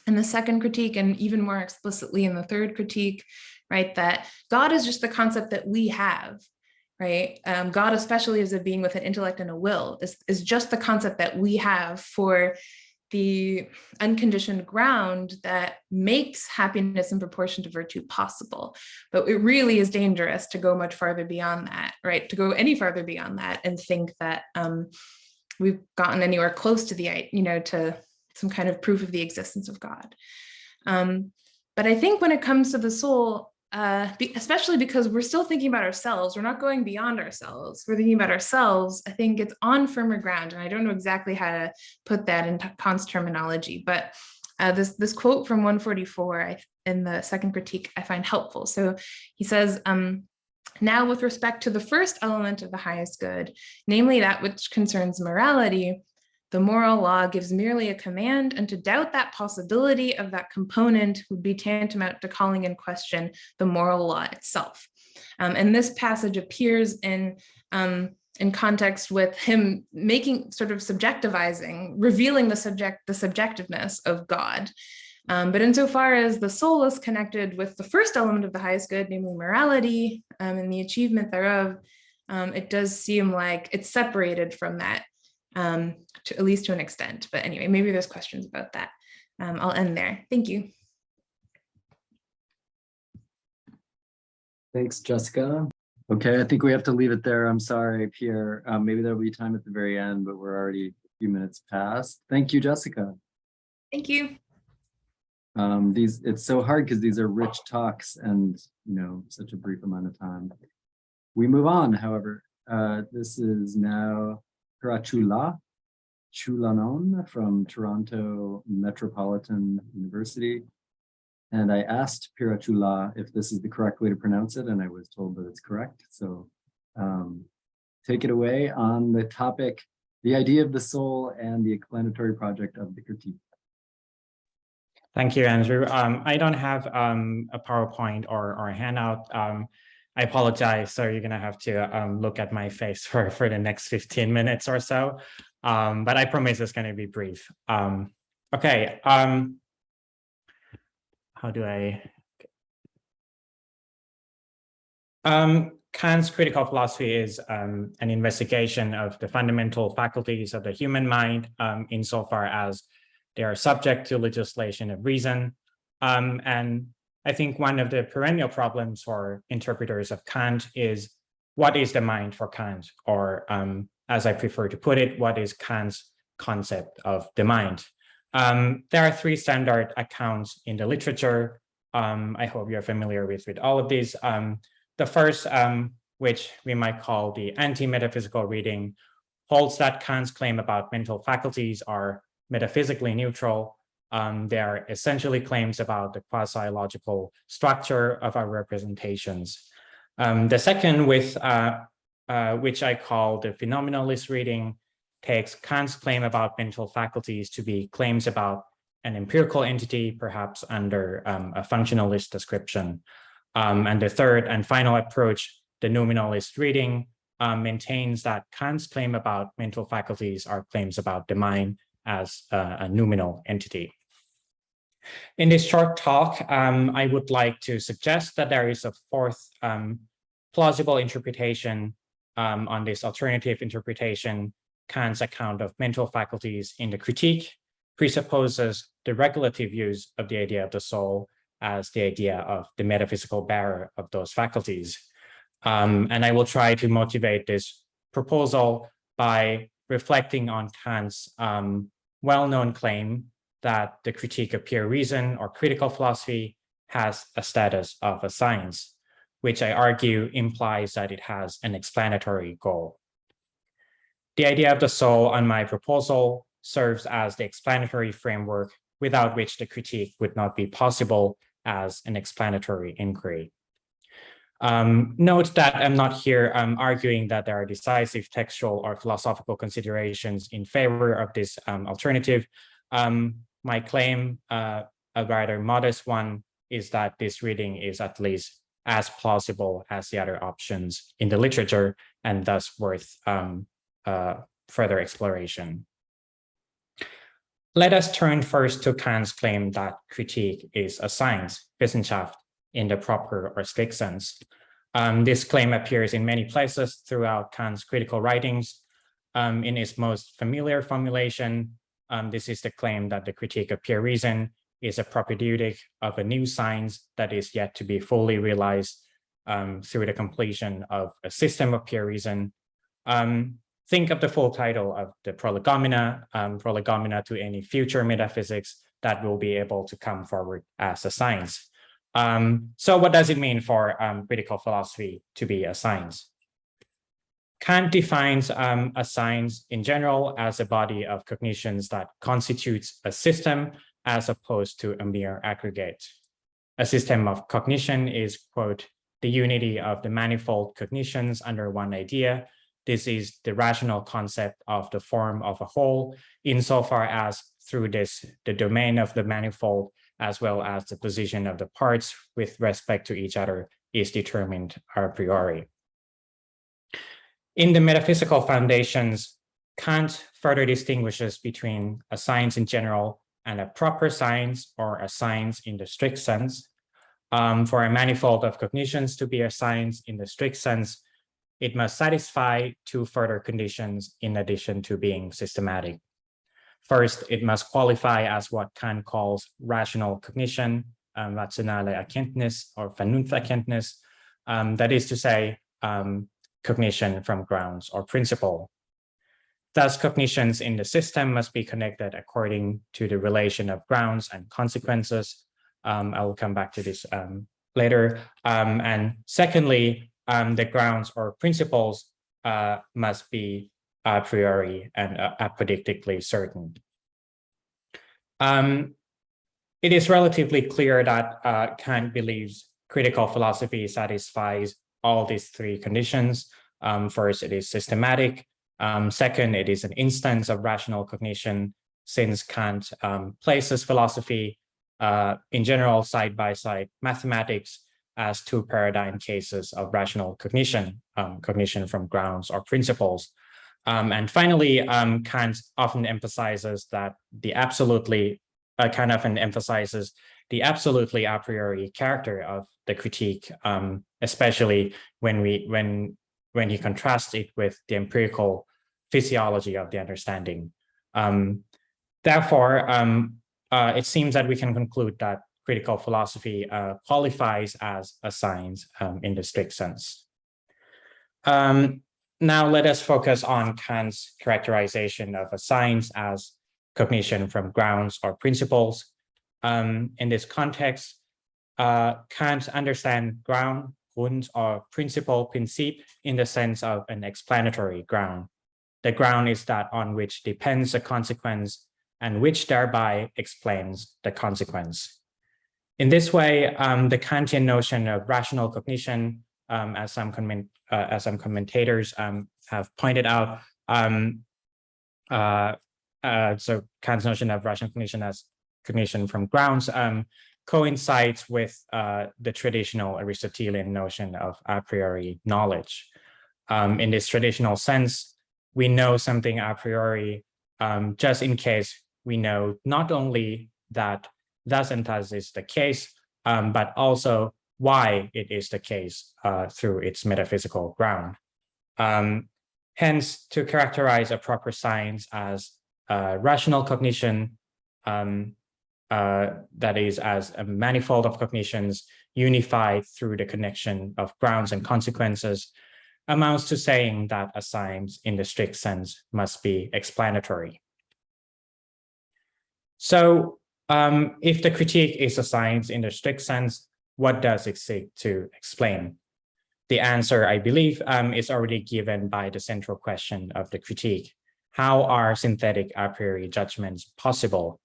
C: in the second critique, and even more explicitly in the third critique, right, that God is just the concept that we have, right? God, especially as a being with an intellect and a will, is just the concept that we have for the unconditioned ground that makes happiness in proportion to virtue possible. But it really is dangerous to go much farther beyond that, right? To go any farther beyond that and think that we've gotten anywhere close to to some kind of proof of the existence of God. But I think when it comes to the soul, especially because we're still thinking about ourselves, we're not going beyond ourselves, we're thinking about ourselves, I think it's on firmer ground. And I don't know exactly how to put that into Kant's terminology, but this quote from 144 in the second critique I find helpful. So he says, now with respect to the first element of the highest good, namely that which concerns morality, the moral law gives merely a command, and to doubt that possibility of that component would be tantamount to calling in question the moral law itself. And this passage appears in context with him making sort of subjectivizing, revealing the subjectiveness of God. But insofar as the soul is connected with the first element of the highest good, namely morality, and the achievement thereof, it does seem like it's separated from that, at least to an extent. But anyway, maybe there's questions about that. I'll end there. Thank you.
B: Thanks, Jessica. Okay, I think we have to leave it there. I'm sorry, Pierre. Maybe there'll be time at the very end, but we're already a few minutes past. Thank you, Jessica.
C: Thank you.
B: It's so hard because these are rich talks and such a brief amount of time. We move on, however. This is now Pirachula. Chulanon from Toronto Metropolitan University. And I asked Pirachula if this is the correct way to pronounce it, and I was told that it's correct. So take it away on the topic, the idea of the soul and the explanatory project of the critique.
E: Thank you, Andrew. I don't have a PowerPoint or a handout. I apologize. So you're going to have to look at my face for the next 15 minutes or so. But I promise it's going to be brief. Okay. How do I? Kant's critical philosophy is an investigation of the fundamental faculties of the human mind insofar as they are subject to legislation of reason. And I think one of the perennial problems for interpreters of Kant is, what is the mind for Kant? Or as I prefer to put it, what is Kant's concept of the mind? There are three standard accounts in the literature. I hope you're familiar with all of these. The first, which we might call the anti-metaphysical reading, holds that Kant's claim about mental faculties are metaphysically neutral. They are essentially claims about the quasi-logical structure of our representations. The second, which I call the phenomenalist reading, takes Kant's claim about mental faculties to be claims about an empirical entity, perhaps under a functionalist description. And the third and final approach, the nominalist reading, maintains that Kant's claim about mental faculties are claims about the mind as a noumenal entity. In this short talk, I would like to suggest that there is a fourth plausible interpretation on this alternative interpretation. Kant's account of mental faculties in the critique presupposes the regulative use of the idea of the soul as the idea of the metaphysical bearer of those faculties. And I will try to motivate this proposal by reflecting on Kant's well-known claim that the critique of pure reason or critical philosophy has a status of a science, which I argue implies that it has an explanatory goal. The idea of the soul on my proposal serves as the explanatory framework without which the critique would not be possible as an explanatory inquiry. Note that I'm not here arguing that there are decisive textual or philosophical considerations in favor of this alternative. My claim, a rather modest one, is that this reading is at least as plausible as the other options in the literature and thus worth further exploration. Let us turn first to Kant's claim that critique is a science, Wissenschaft, in the proper or strict sense. This claim appears in many places throughout Kant's critical writings. In its most familiar formulation, this is the claim that the critique of pure reason is a propedeutic of a new science that is yet to be fully realized through the completion of a system of pure reason. Think of the full title of the prolegomena, prolegomena to any future metaphysics that will be able to come forward as a science. So what does it mean for critical philosophy to be a science? Kant defines a science in general as a body of cognitions that constitutes a system as opposed to a mere aggregate. A system of cognition is, quote, the unity of the manifold cognitions under one idea. This is the rational concept of the form of a whole, insofar as through this, the domain of the manifold, as well as the position of the parts with respect to each other, is determined a priori. In the metaphysical foundations, Kant further distinguishes between a science in general and a proper science, or a science in the strict sense. For a manifold of cognitions to be a science in the strict sense, it must satisfy two further conditions in addition to being systematic. First, it must qualify as what Kant calls rational cognition, rationale Erkenntnis or Vernunfterkenntnis, that is to say, cognition from grounds or principle. Thus, cognitions in the system must be connected according to the relation of grounds and consequences. I will come back to this later. And secondly, the grounds or principles must be a priori and apodictically certain. It is relatively clear that Kant believes critical philosophy satisfies all these three conditions. First, it is systematic. Second, it is an instance of rational cognition, since Kant places philosophy in general side-by-side mathematics as two paradigm cases of rational cognition, cognition from grounds or principles. And finally, Kant often emphasizes that the absolutely emphasizes the absolutely a priori character of the critique, especially when he contrasts it with the empirical physiology of the understanding. Therefore, it seems that we can conclude that critical philosophy qualifies as a science in the strict sense. Now let us focus on Kant's characterization of a science as cognition from grounds or principles. In this context, Kant understands ground, Grund, or principle, Prinzip, in the sense of an explanatory ground. The ground is that on which depends a consequence and which thereby explains the consequence. In this way, the Kantian notion of rational cognition, as some commentators have pointed out, so Kant's notion of rational cognition as cognition from grounds coincides with the traditional Aristotelian notion of a priori knowledge. In this traditional sense, we know something a priori just in case we know not only that thus and thus is the case, but also why it is the case through its metaphysical ground. Hence, to characterize a proper science as rational cognition, that is, as a manifold of cognitions unified through the connection of grounds and consequences, amounts to saying that a science in the strict sense must be explanatory. So, if the critique is a science in the strict sense, what does it seek to explain? The answer, I believe, is already given by the central question of the critique. How are synthetic a priori judgments possible?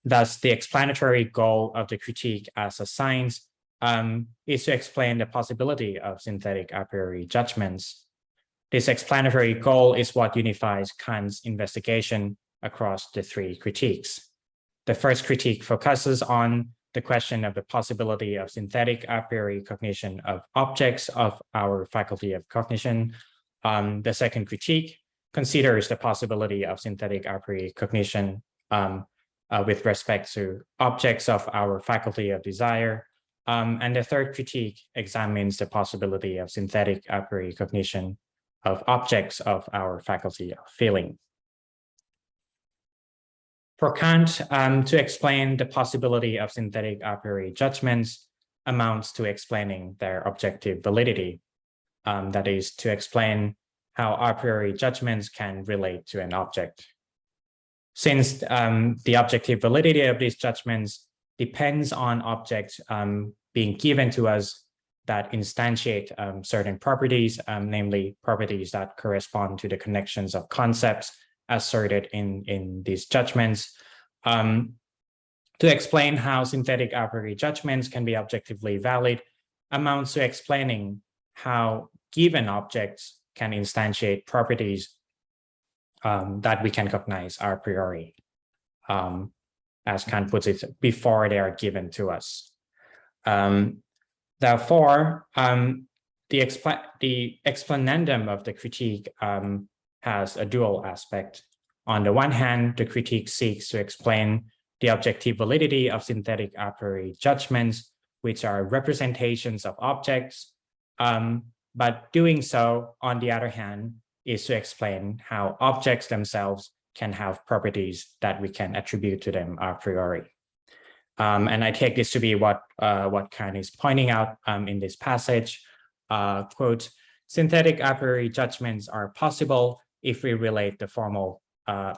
E: Thus, the explanatory goal of the critique as a science is to explain the possibility of synthetic a priori judgments. This explanatory goal is what unifies Kant's investigation across the three critiques. The first critique focuses on the question of the possibility of synthetic a priori cognition of objects of our faculty of cognition. The second critique considers the possibility of synthetic a priori cognition with respect to objects of our faculty of desire. And the third critique examines the possibility of synthetic a priori cognition of objects of our faculty of feeling. For Kant, to explain the possibility of synthetic a priori judgments amounts to explaining their objective validity. That is, to explain how a priori judgments can relate to an object. Since the objective validity of these judgments depends on objects being given to us that instantiate certain properties, namely properties that correspond to the connections of concepts asserted in these judgments. To explain how synthetic a priori judgments can be objectively valid amounts to explaining how given objects can instantiate properties that we can recognize a priori, as Kant puts it, before they are given to us. Therefore, the explanandum of the critique has a dual aspect. On the one hand, the critique seeks to explain the objective validity of synthetic a priori judgments, which are representations of objects, but doing so, on the other hand, is to explain how objects themselves can have properties that we can attribute to them a priori. And I take this to be what Kant is pointing out in this passage. Quote, synthetic a priori judgments are possible if we relate the formal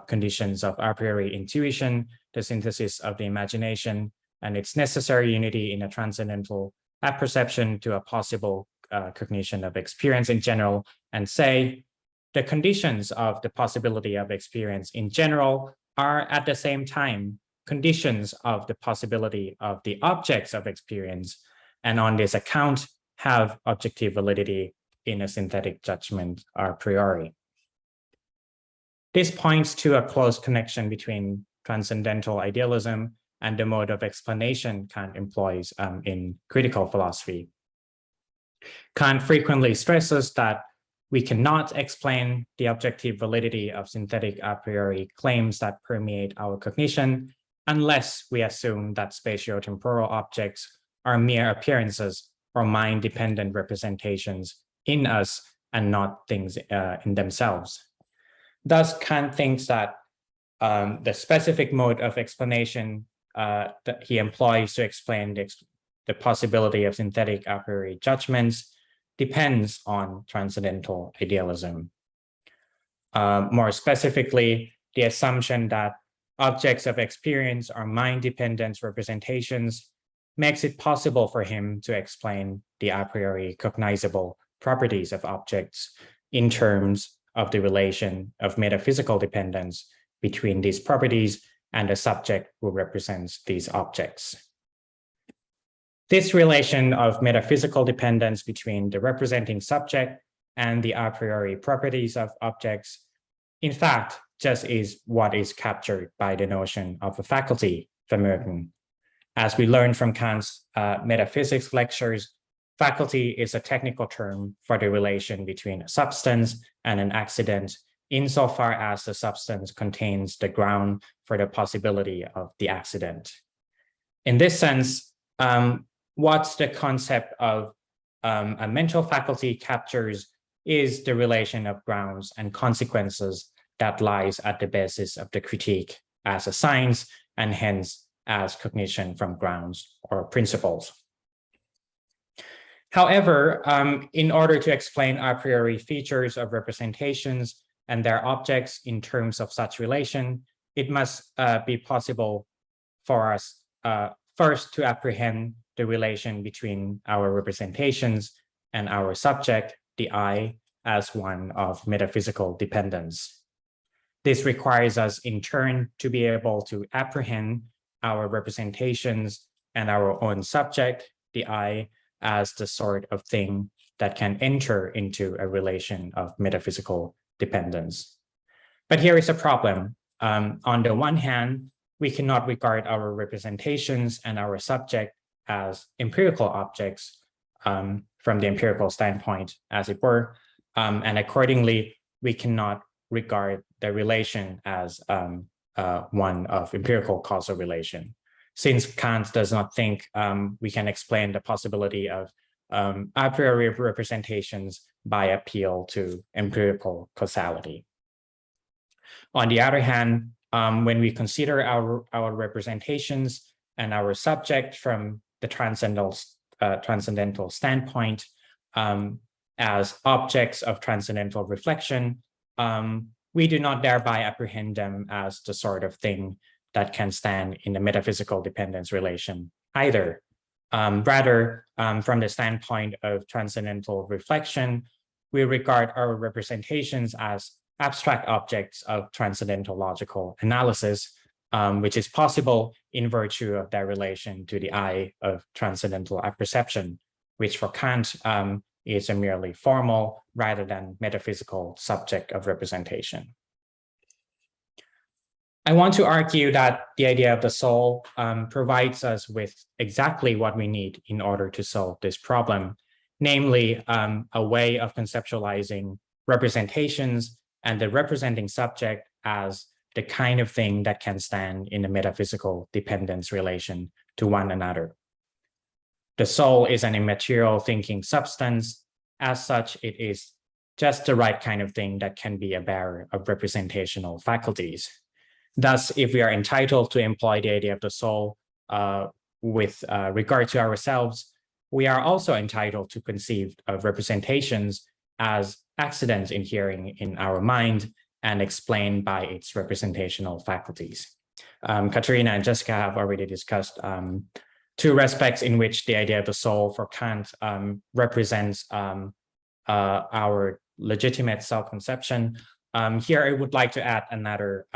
E: conditions of a priori intuition, the synthesis of the imagination, and its necessary unity in a transcendental apperception to a possible cognition of experience in general, and say, the conditions of the possibility of experience in general are at the same time conditions of the possibility of the objects of experience, and on this account have objective validity in a synthetic judgment a priori. This points to a close connection between transcendental idealism and the mode of explanation Kant employs in critical philosophy. Kant frequently stresses that we cannot explain the objective validity of synthetic a priori claims that permeate our cognition unless we assume that spatiotemporal objects are mere appearances or mind-dependent representations in us and not things in themselves. Thus, Kant thinks that the specific mode of explanation that he employs to explain the possibility of synthetic a priori judgments depends on transcendental idealism. More specifically, the assumption that objects of experience are mind-dependent representations makes it possible for him to explain the a priori cognizable properties of objects in terms of the relation of metaphysical dependence between these properties and the subject who represents these objects. This relation of metaphysical dependence between the representing subject and the a priori properties of objects, in fact, just is what is captured by the notion of a faculty, Vermögen. As we learned from Kant's metaphysics lectures, faculty is a technical term for the relation between a substance and an accident, insofar as the substance contains the ground for the possibility of the accident. In this sense, what the concept of a mental faculty captures is the relation of grounds and consequences that lies at the basis of the critique as a science and hence as cognition from grounds or principles. However, in order to explain a priori features of representations and their objects in terms of such relation, it must be possible for us first to apprehend the relation between our representations and our subject, the I, as one of metaphysical dependence. This requires us in turn to be able to apprehend our representations and our own subject, the I, as the sort of thing that can enter into a relation of metaphysical dependence. But here is a problem. On the one hand, we cannot regard our representations and our subject as empirical objects from the empirical standpoint, as it were, and accordingly, we cannot regard the relation as one of empirical causal relation. Since Kant does not think we can explain the possibility of a priori representations by appeal to empirical causality. On the other hand, when we consider our representations and our subject from the transcendental standpoint as objects of transcendental reflection, we do not thereby apprehend them as the sort of thing that can stand in the metaphysical dependence relation either. Rather, from the standpoint of transcendental reflection, we regard our representations as abstract objects of transcendental logical analysis, which is possible in virtue of their relation to the I of transcendental apperception, which for Kant is a merely formal rather than metaphysical subject of representation. I want to argue that the idea of the soul provides us with exactly what we need in order to solve this problem, namely a way of conceptualizing representations and the representing subject as the kind of thing that can stand in a metaphysical dependence relation to one another. The soul is an immaterial thinking substance. As such, it is just the right kind of thing that can be a bearer of representational faculties. Thus, if we are entitled to employ the idea of the soul with regard to ourselves, we are also entitled to conceive of representations as accidents inhering in our mind and explained by its representational faculties. Katharina and Jessica have already discussed two respects in which the idea of the soul for Kant represents our legitimate self-conception. Here, I would like to add another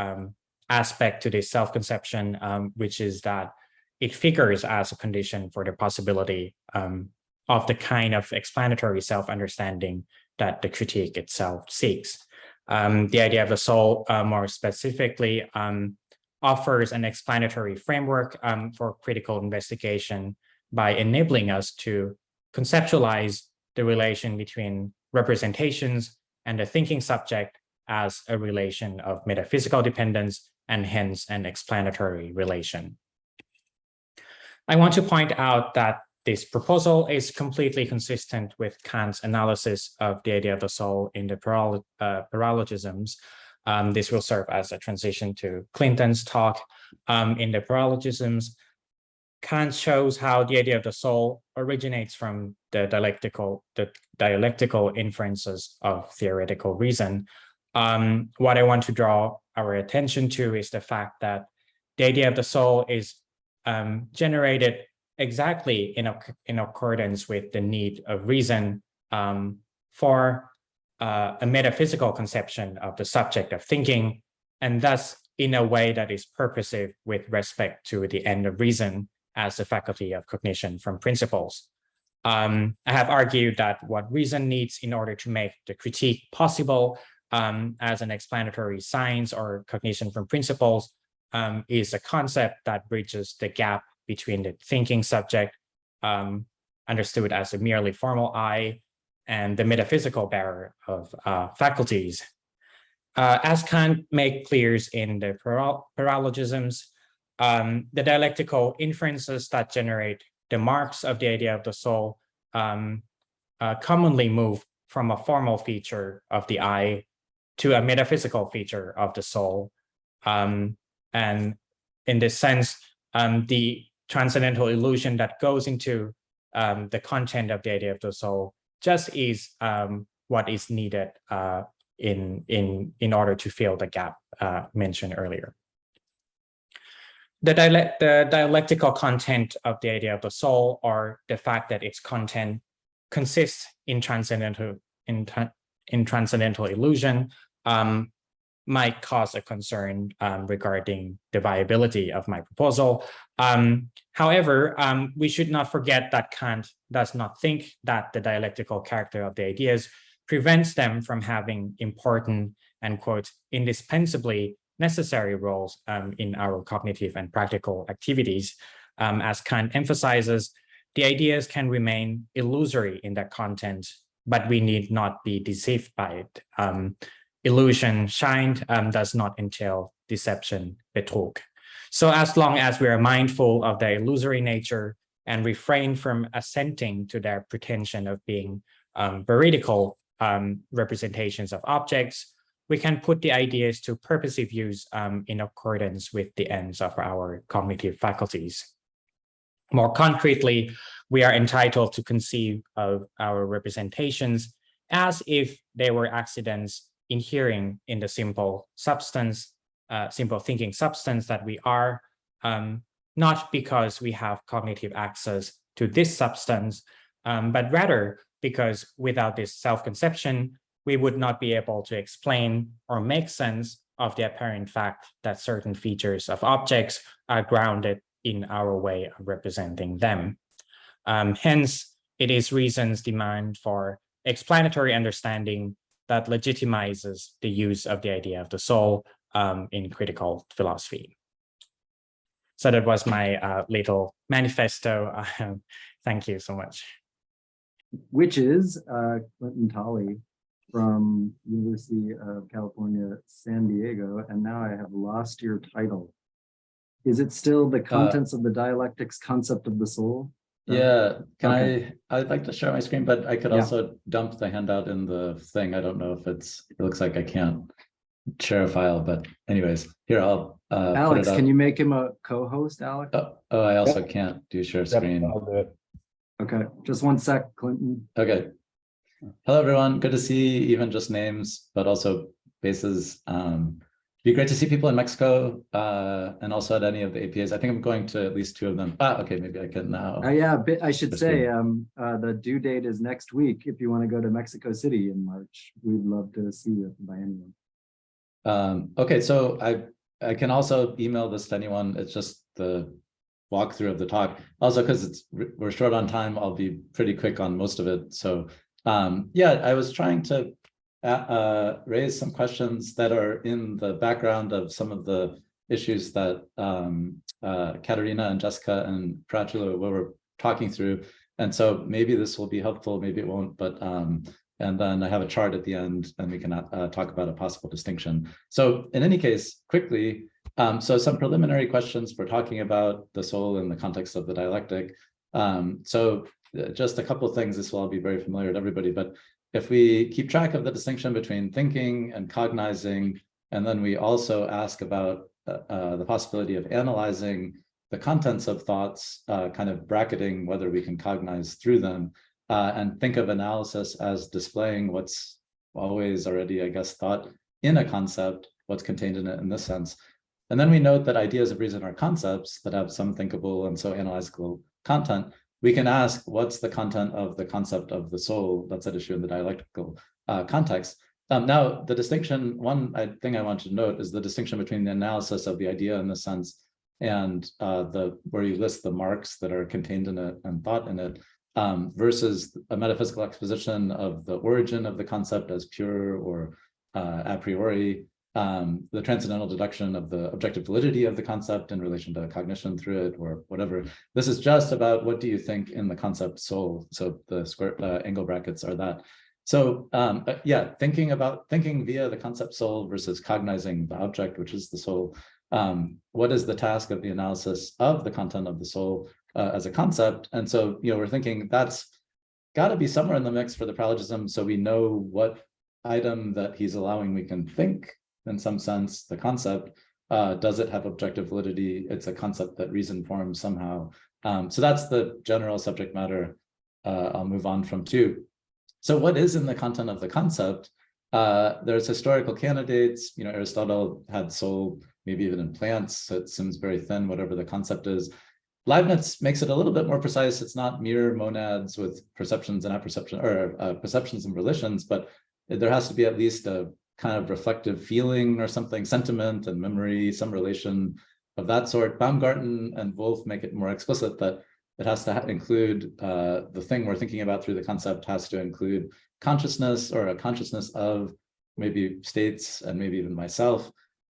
E: aspect to this self-conception, which is that it figures as a condition for the possibility of the kind of explanatory self-understanding that the critique itself seeks. The idea of the soul, more specifically, offers an explanatory framework for critical investigation by enabling us to conceptualize the relation between representations and the thinking subject as a relation of metaphysical dependence and hence an explanatory relation. I want to point out that this proposal is completely consistent with Kant's analysis of the idea of the soul in the paralogisms. This will serve as a transition to Clinton's talk. In the paralogisms, Kant shows how the idea of the soul originates from the dialectical inferences of theoretical reason. What I want to draw our attention to is the fact that the idea of the soul is generated exactly in accordance with the need of reason for a metaphysical conception of the subject of thinking, and thus in a way that is purposive with respect to the end of reason as the faculty of cognition from principles. I have argued that what reason needs in order to make the critique possible as an explanatory science or cognition from principles is a concept that bridges the gap between the thinking subject, understood as a merely formal I, and the metaphysical bearer of faculties. As Kant makes clear in the paralogisms, the dialectical inferences that generate the marks of the idea of the soul commonly move from a formal feature of the I to a metaphysical feature of the soul. And in this sense, the transcendental illusion that goes into the content of the idea of the soul just is what is needed in order to fill the gap mentioned earlier. The dialectical content of the idea of the soul, or the fact that its content consists in transcendental illusion, might cause a concern regarding the viability of my proposal. However, we should not forget that Kant does not think that the dialectical character of the ideas prevents them from having important and, quote, indispensably necessary roles in our cognitive and practical activities. As Kant emphasizes, the ideas can remain illusory in their content, but we need not be deceived by it. Illusion shined does not entail deception, Betrug. So as long as we are mindful of their illusory nature and refrain from assenting to their pretension of being veridical representations of objects, we can put the ideas to purposive use in accordance with the ends of our cognitive faculties. More concretely, we are entitled to conceive of our representations as if they were accidents inhering in the simple thinking substance that we are, not because we have cognitive access to this substance, but rather because without this self-conception, we would not be able to explain or make sense of the apparent fact that certain features of objects are grounded in our way of representing them. Hence, it is reason's demand for explanatory understanding that legitimizes the use of the idea of the soul in critical philosophy. So that was my little manifesto. Thank you so much.
B: Which is Clinton Tolley from University of California, San Diego. And now I have lost your title. Is it still the contents of the dialectics concept of the soul?
F: Yeah,
B: Okay.
F: I'd like to share my screen, but I could also dump the handout in the thing. I don't know if it looks like I can't share a file, but anyways, here I'll
B: Alex, can you make him a co-host, Alex?
F: Oh, I also can't do share screen.
D: I'll do it.
B: Okay, just one sec, Clinton.
F: Okay. Hello, everyone. Good to see even just names, but also faces. be great to see people in Mexico and also at any of the APAs. I think I'm going to at least 2 of them. Okay, maybe I can now.
B: Yeah, I should
F: That's
B: say
F: good.
B: the due date is next week. If you want to go to Mexico City in March, we'd love to see you by anyone.
F: Okay, so I can also email this to anyone. It's just the walkthrough of the talk. Also, because we're short on time, I'll be pretty quick on most of it. So yeah, I was trying to raise some questions that are in the background of some of the issues that Katharina and Jessica and Pirachula were talking through. And so maybe this will be helpful, maybe it won't, but and then I have a chart at the end and we can talk about a possible distinction. So in any case, quickly, so some preliminary questions for talking about the soul in the context of the dialectic. So just a couple of things, this will all be very familiar to everybody, but if we keep track of the distinction between thinking and cognizing, and then we also ask about the possibility of analyzing the contents of thoughts, kind of bracketing whether we can cognize through them, and think of analysis as displaying what's always already, I guess, thought in a concept, what's contained in it in this sense. And then we note that ideas of reason are concepts that have some thinkable and so analyzable content. We can ask, what's the content of the concept of the soul that's at issue in the dialectical context? Now, the distinction, one thing I want to note is the distinction between the analysis of the idea in this sense and where you list the marks that are contained in it and thought in it, versus a metaphysical exposition of the origin of the concept as pure or a priori, the transcendental deduction of the objective validity of the concept in relation to cognition through it or whatever. This is just about what do you think in the concept soul. So the square angle brackets are that. So yeah, thinking via the concept soul versus cognizing the object, which is the soul. What is the task of the analysis of the content of the soul as a concept? And so, we're thinking that's got to be somewhere in the mix for the paralogism, so we know what item that he's allowing we can think in some sense, the concept. Does it have objective validity? It's a concept that reason forms somehow. So that's the general subject matter. I'll move on from 2. So what is in the content of the concept? There's historical candidates. Aristotle had soul, maybe even in plants. So it seems very thin, whatever the concept is. Leibniz makes it a little bit more precise. It's not mere monads with perceptions and apperception, or perceptions and volitions, but there has to be at least a kind of reflective feeling or something, sentiment and memory, some relation of that sort. Baumgarten and Wolff make it more explicit that it has to include the thing we're thinking about through the concept has to include consciousness or a consciousness of maybe states and maybe even myself.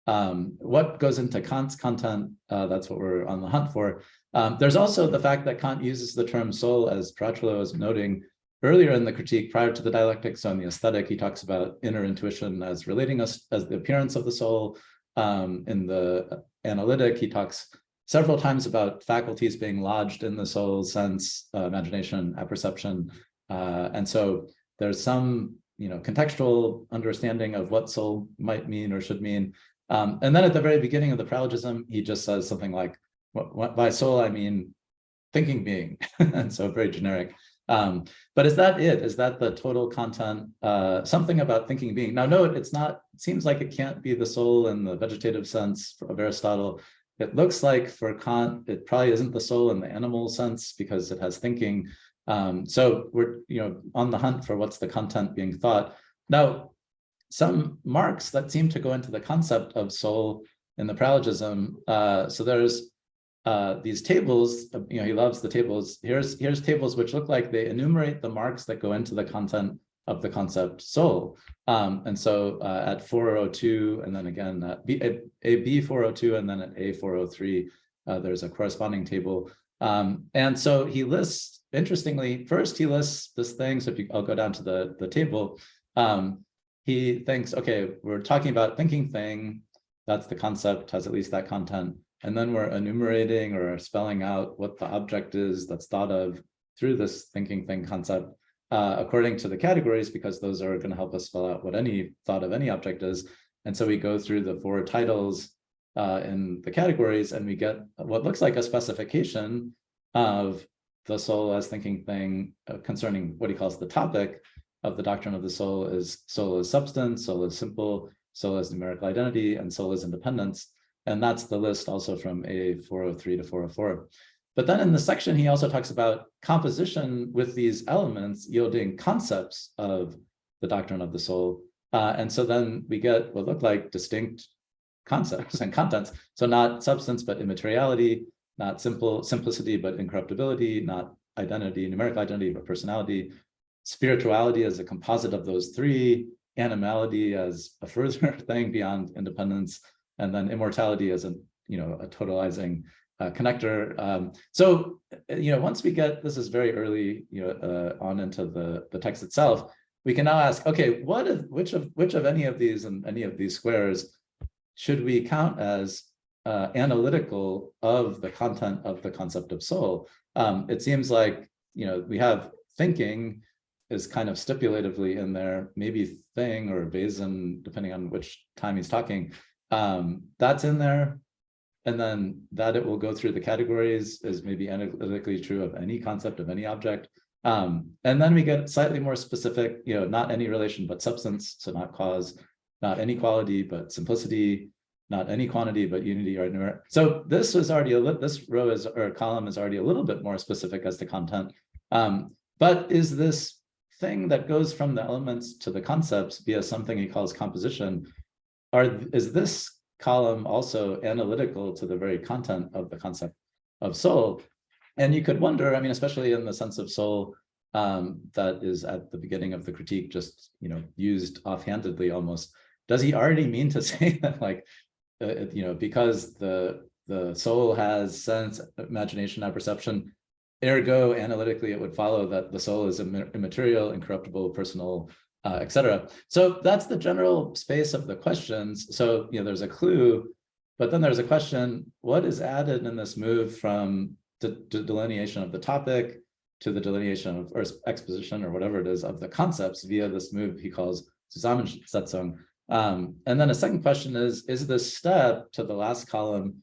F: What goes into Kant's content, that's what we're on the hunt for. There's also the fact that Kant uses the term soul, as Pirachula was noting earlier in the critique prior to the dialectic. So in the aesthetic, he talks about inner intuition as relating us as the appearance of the soul. In the analytic, he talks several times about faculties being lodged in the soul, sense, imagination, apperception. And so there's some contextual understanding of what soul might mean or should mean. And then at the very beginning of the paralogism, he just says something like, by soul, I mean thinking being. And so very generic. But is that it? Is that the total content? Something about thinking being. Now, note, it's not, it seems like it can't be the soul in the vegetative sense of Aristotle. It looks like for Kant, it probably isn't the soul in the animal sense because it has thinking. So we're on the hunt for what's the content being thought. Now, some marks that seem to go into the concept of soul in the paralogism. So there's these tables, he loves the tables. Here's tables which look like they enumerate the marks that go into the content of the concept soul. And so at 402, and then again at B402, and then at A403, there's a corresponding table. And so he lists, interestingly, first he lists this thing. So I'll go down to the table. He thinks, okay, we're talking about thinking thing. That's the concept, has at least that content. And then we're enumerating or spelling out what the object is that's thought of through this thinking thing concept, according to the categories, because those are going to help us spell out what any thought of any object is. And so we go through the 4 titles in the categories, and we get what looks like a specification of the soul as thinking thing concerning what he calls the topic of the doctrine of the soul is substance, soul is simple, soul as numerical identity, and soul as independence. And that's the list also from A403 to 404. But then in the section, he also talks about composition with these elements yielding concepts of the doctrine of the soul. And so then we get what look like distinct concepts and contents. So not substance, but immateriality, not simplicity, but incorruptibility, not identity, numerical identity, but personality, spirituality as a composite of those three, animality as a further thing beyond independence, and then immortality as a totalizing connector. So once we get, this is very early, on into the text itself, we can now ask, okay, which of any of these and any of these squares should we count as analytical of the content of the concept of soul? It seems like we have thinking is kind of stipulatively in there, maybe thing or Basin, depending on which time he's talking. That's in there. And then that it will go through the categories is maybe analytically true of any concept of any object. And then we get slightly more specific, not any relation, but substance. So not cause, not any quality, but simplicity, not any quantity, but unity or numeric. So this was already this row is, or column is already a little bit more specific as to content. But is this thing that goes from the elements to the concepts via something he calls composition, is this column also analytical to the very content of the concept of soul? And you could wonder, especially in the sense of soul that is at the beginning of the critique, just used offhandedly almost. Does he already mean to say that, like, because the soul has sense, imagination, apperception, ergo analytically it would follow that the soul is immaterial, incorruptible, personal, etc. So that's the general space of the questions. So there's a clue, but then there's a question: what is added in this move from the delineation of the topic to the delineation of, or exposition, or whatever it is, of the concepts via this move he calls Zusammensetzung? And then a second question is this step to the last column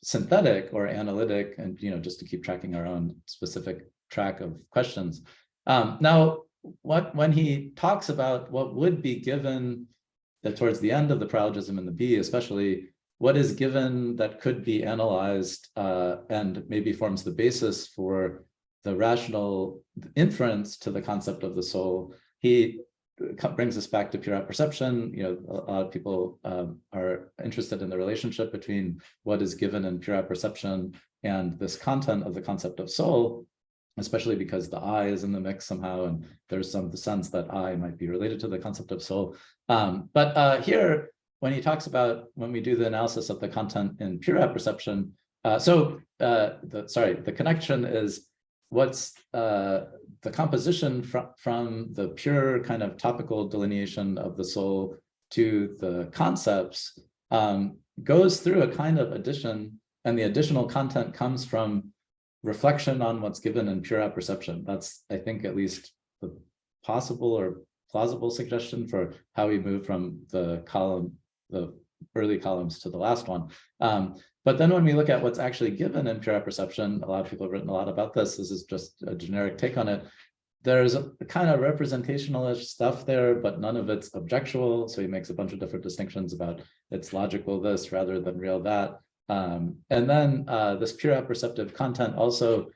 F: synthetic or analytic? And just to keep tracking our own specific track of questions. Now, when he talks about what would be given towards the end of the paralogism in the B, especially what is given that could be analyzed and maybe forms the basis for the rational inference to the concept of the soul, he brings us back to pure apperception. A lot of people are interested in the relationship between what is given in pure apperception and this content of the concept of soul, especially because the I is in the mix somehow, and there's some sense that I might be related to the concept of soul. But here, when he talks about when we do the analysis of the content in pure apperception, the connection is what's the composition from the pure kind of topical delineation of the soul to the concepts goes through a kind of addition, and the additional content comes from reflection on what's given in pure apperception. That's, I think, at least the possible or plausible suggestion for how we move from the early columns to the last one. But then when we look at what's actually given in pure apperception, a lot of people have written a lot about this. This is just a generic take on it. There's a kind of representationalist stuff there, but none of it's objectual. So he makes a bunch of different distinctions about it's logical this rather than real that. And then this pure apperceptive content also,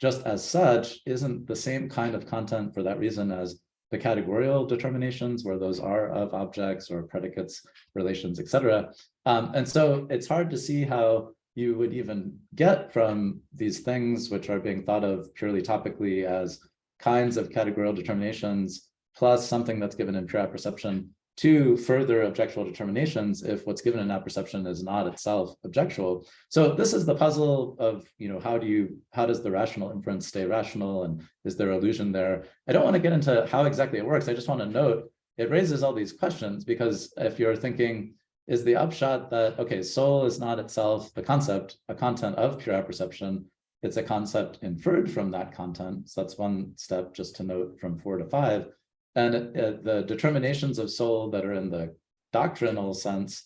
F: just as such, isn't the same kind of content for that reason as the categorical determinations, where those are of objects or predicates, relations, etc. And so it's hard to see how you would even get from these things, which are being thought of purely topically as kinds of categorical determinations, plus something that's given in pure apperception, to further objectual determinations if what's given in apperception is not itself objectual. So this is the puzzle of, how does the rational inference stay rational, and is there illusion there? I don't want to get into how exactly it works. I just want to note it raises all these questions, because if you're thinking, is the upshot that, okay, soul is not itself the concept, a content of pure apperception, it's a concept inferred from that content. So that's one step just to note from 4 to 5. And the determinations of soul that are in the doctrinal sense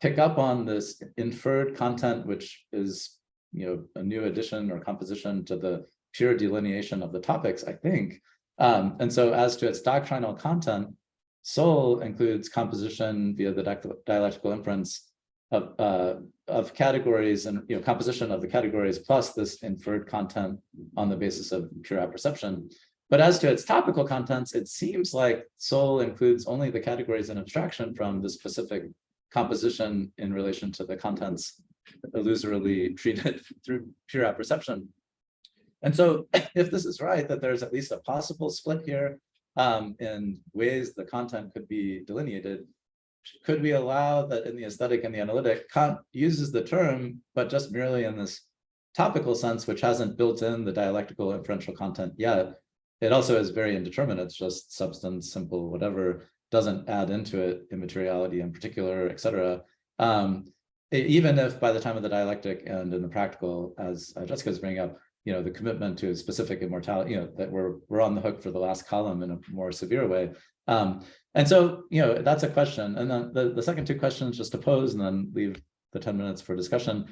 F: pick up on this inferred content, which is a new addition or composition to the pure delineation of the topics, I think. And so as to its doctrinal content, soul includes composition via the dialectical inference of categories and composition of the categories plus this inferred content on the basis of pure apperception. But as to its topical contents, it seems like soul includes only the categories in abstraction from the specific composition in relation to the contents illusorily treated through pure apperception. And so if this is right, that there's at least a possible split here in ways the content could be delineated, could we allow that in the aesthetic and the analytic, Kant uses the term, but just merely in this topical sense, which hasn't built in the dialectical inferential content yet. It also is very indeterminate. It's just substance, simple, whatever, doesn't add into it immateriality in particular, etc. Even if by the time of the dialectic and in the practical, as Jessica's bringing up, the commitment to specific immortality, that we're on the hook for the last column in a more severe way. And so, that's a question. And then the second two questions just to pose and then leave the 10 minutes for discussion.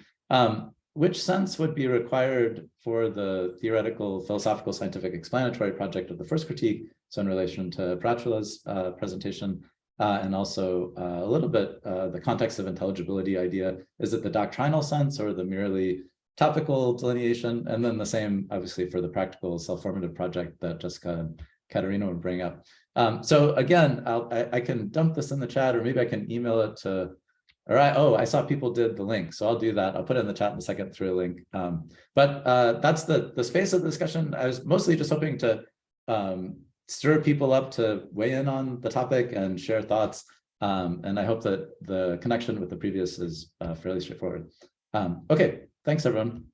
F: Which sense would be required for the theoretical, philosophical, scientific, explanatory project of the first critique? So in relation to Pirachula's presentation, and also a little bit the context of intelligibility idea. Is it the doctrinal sense or the merely topical delineation? And then the same, obviously, for the practical self-formative project that Jessica and Katharina would bring up. So again, I can dump this in the chat, or maybe I can email it to. All right. Oh, I saw people did the link, so I'll do that. I'll put it in the chat in a second through a link. But that's the space of the discussion. I was mostly just hoping to stir people up to weigh in on the topic and share thoughts. And I hope that the connection with the previous is fairly straightforward. Okay, thanks everyone.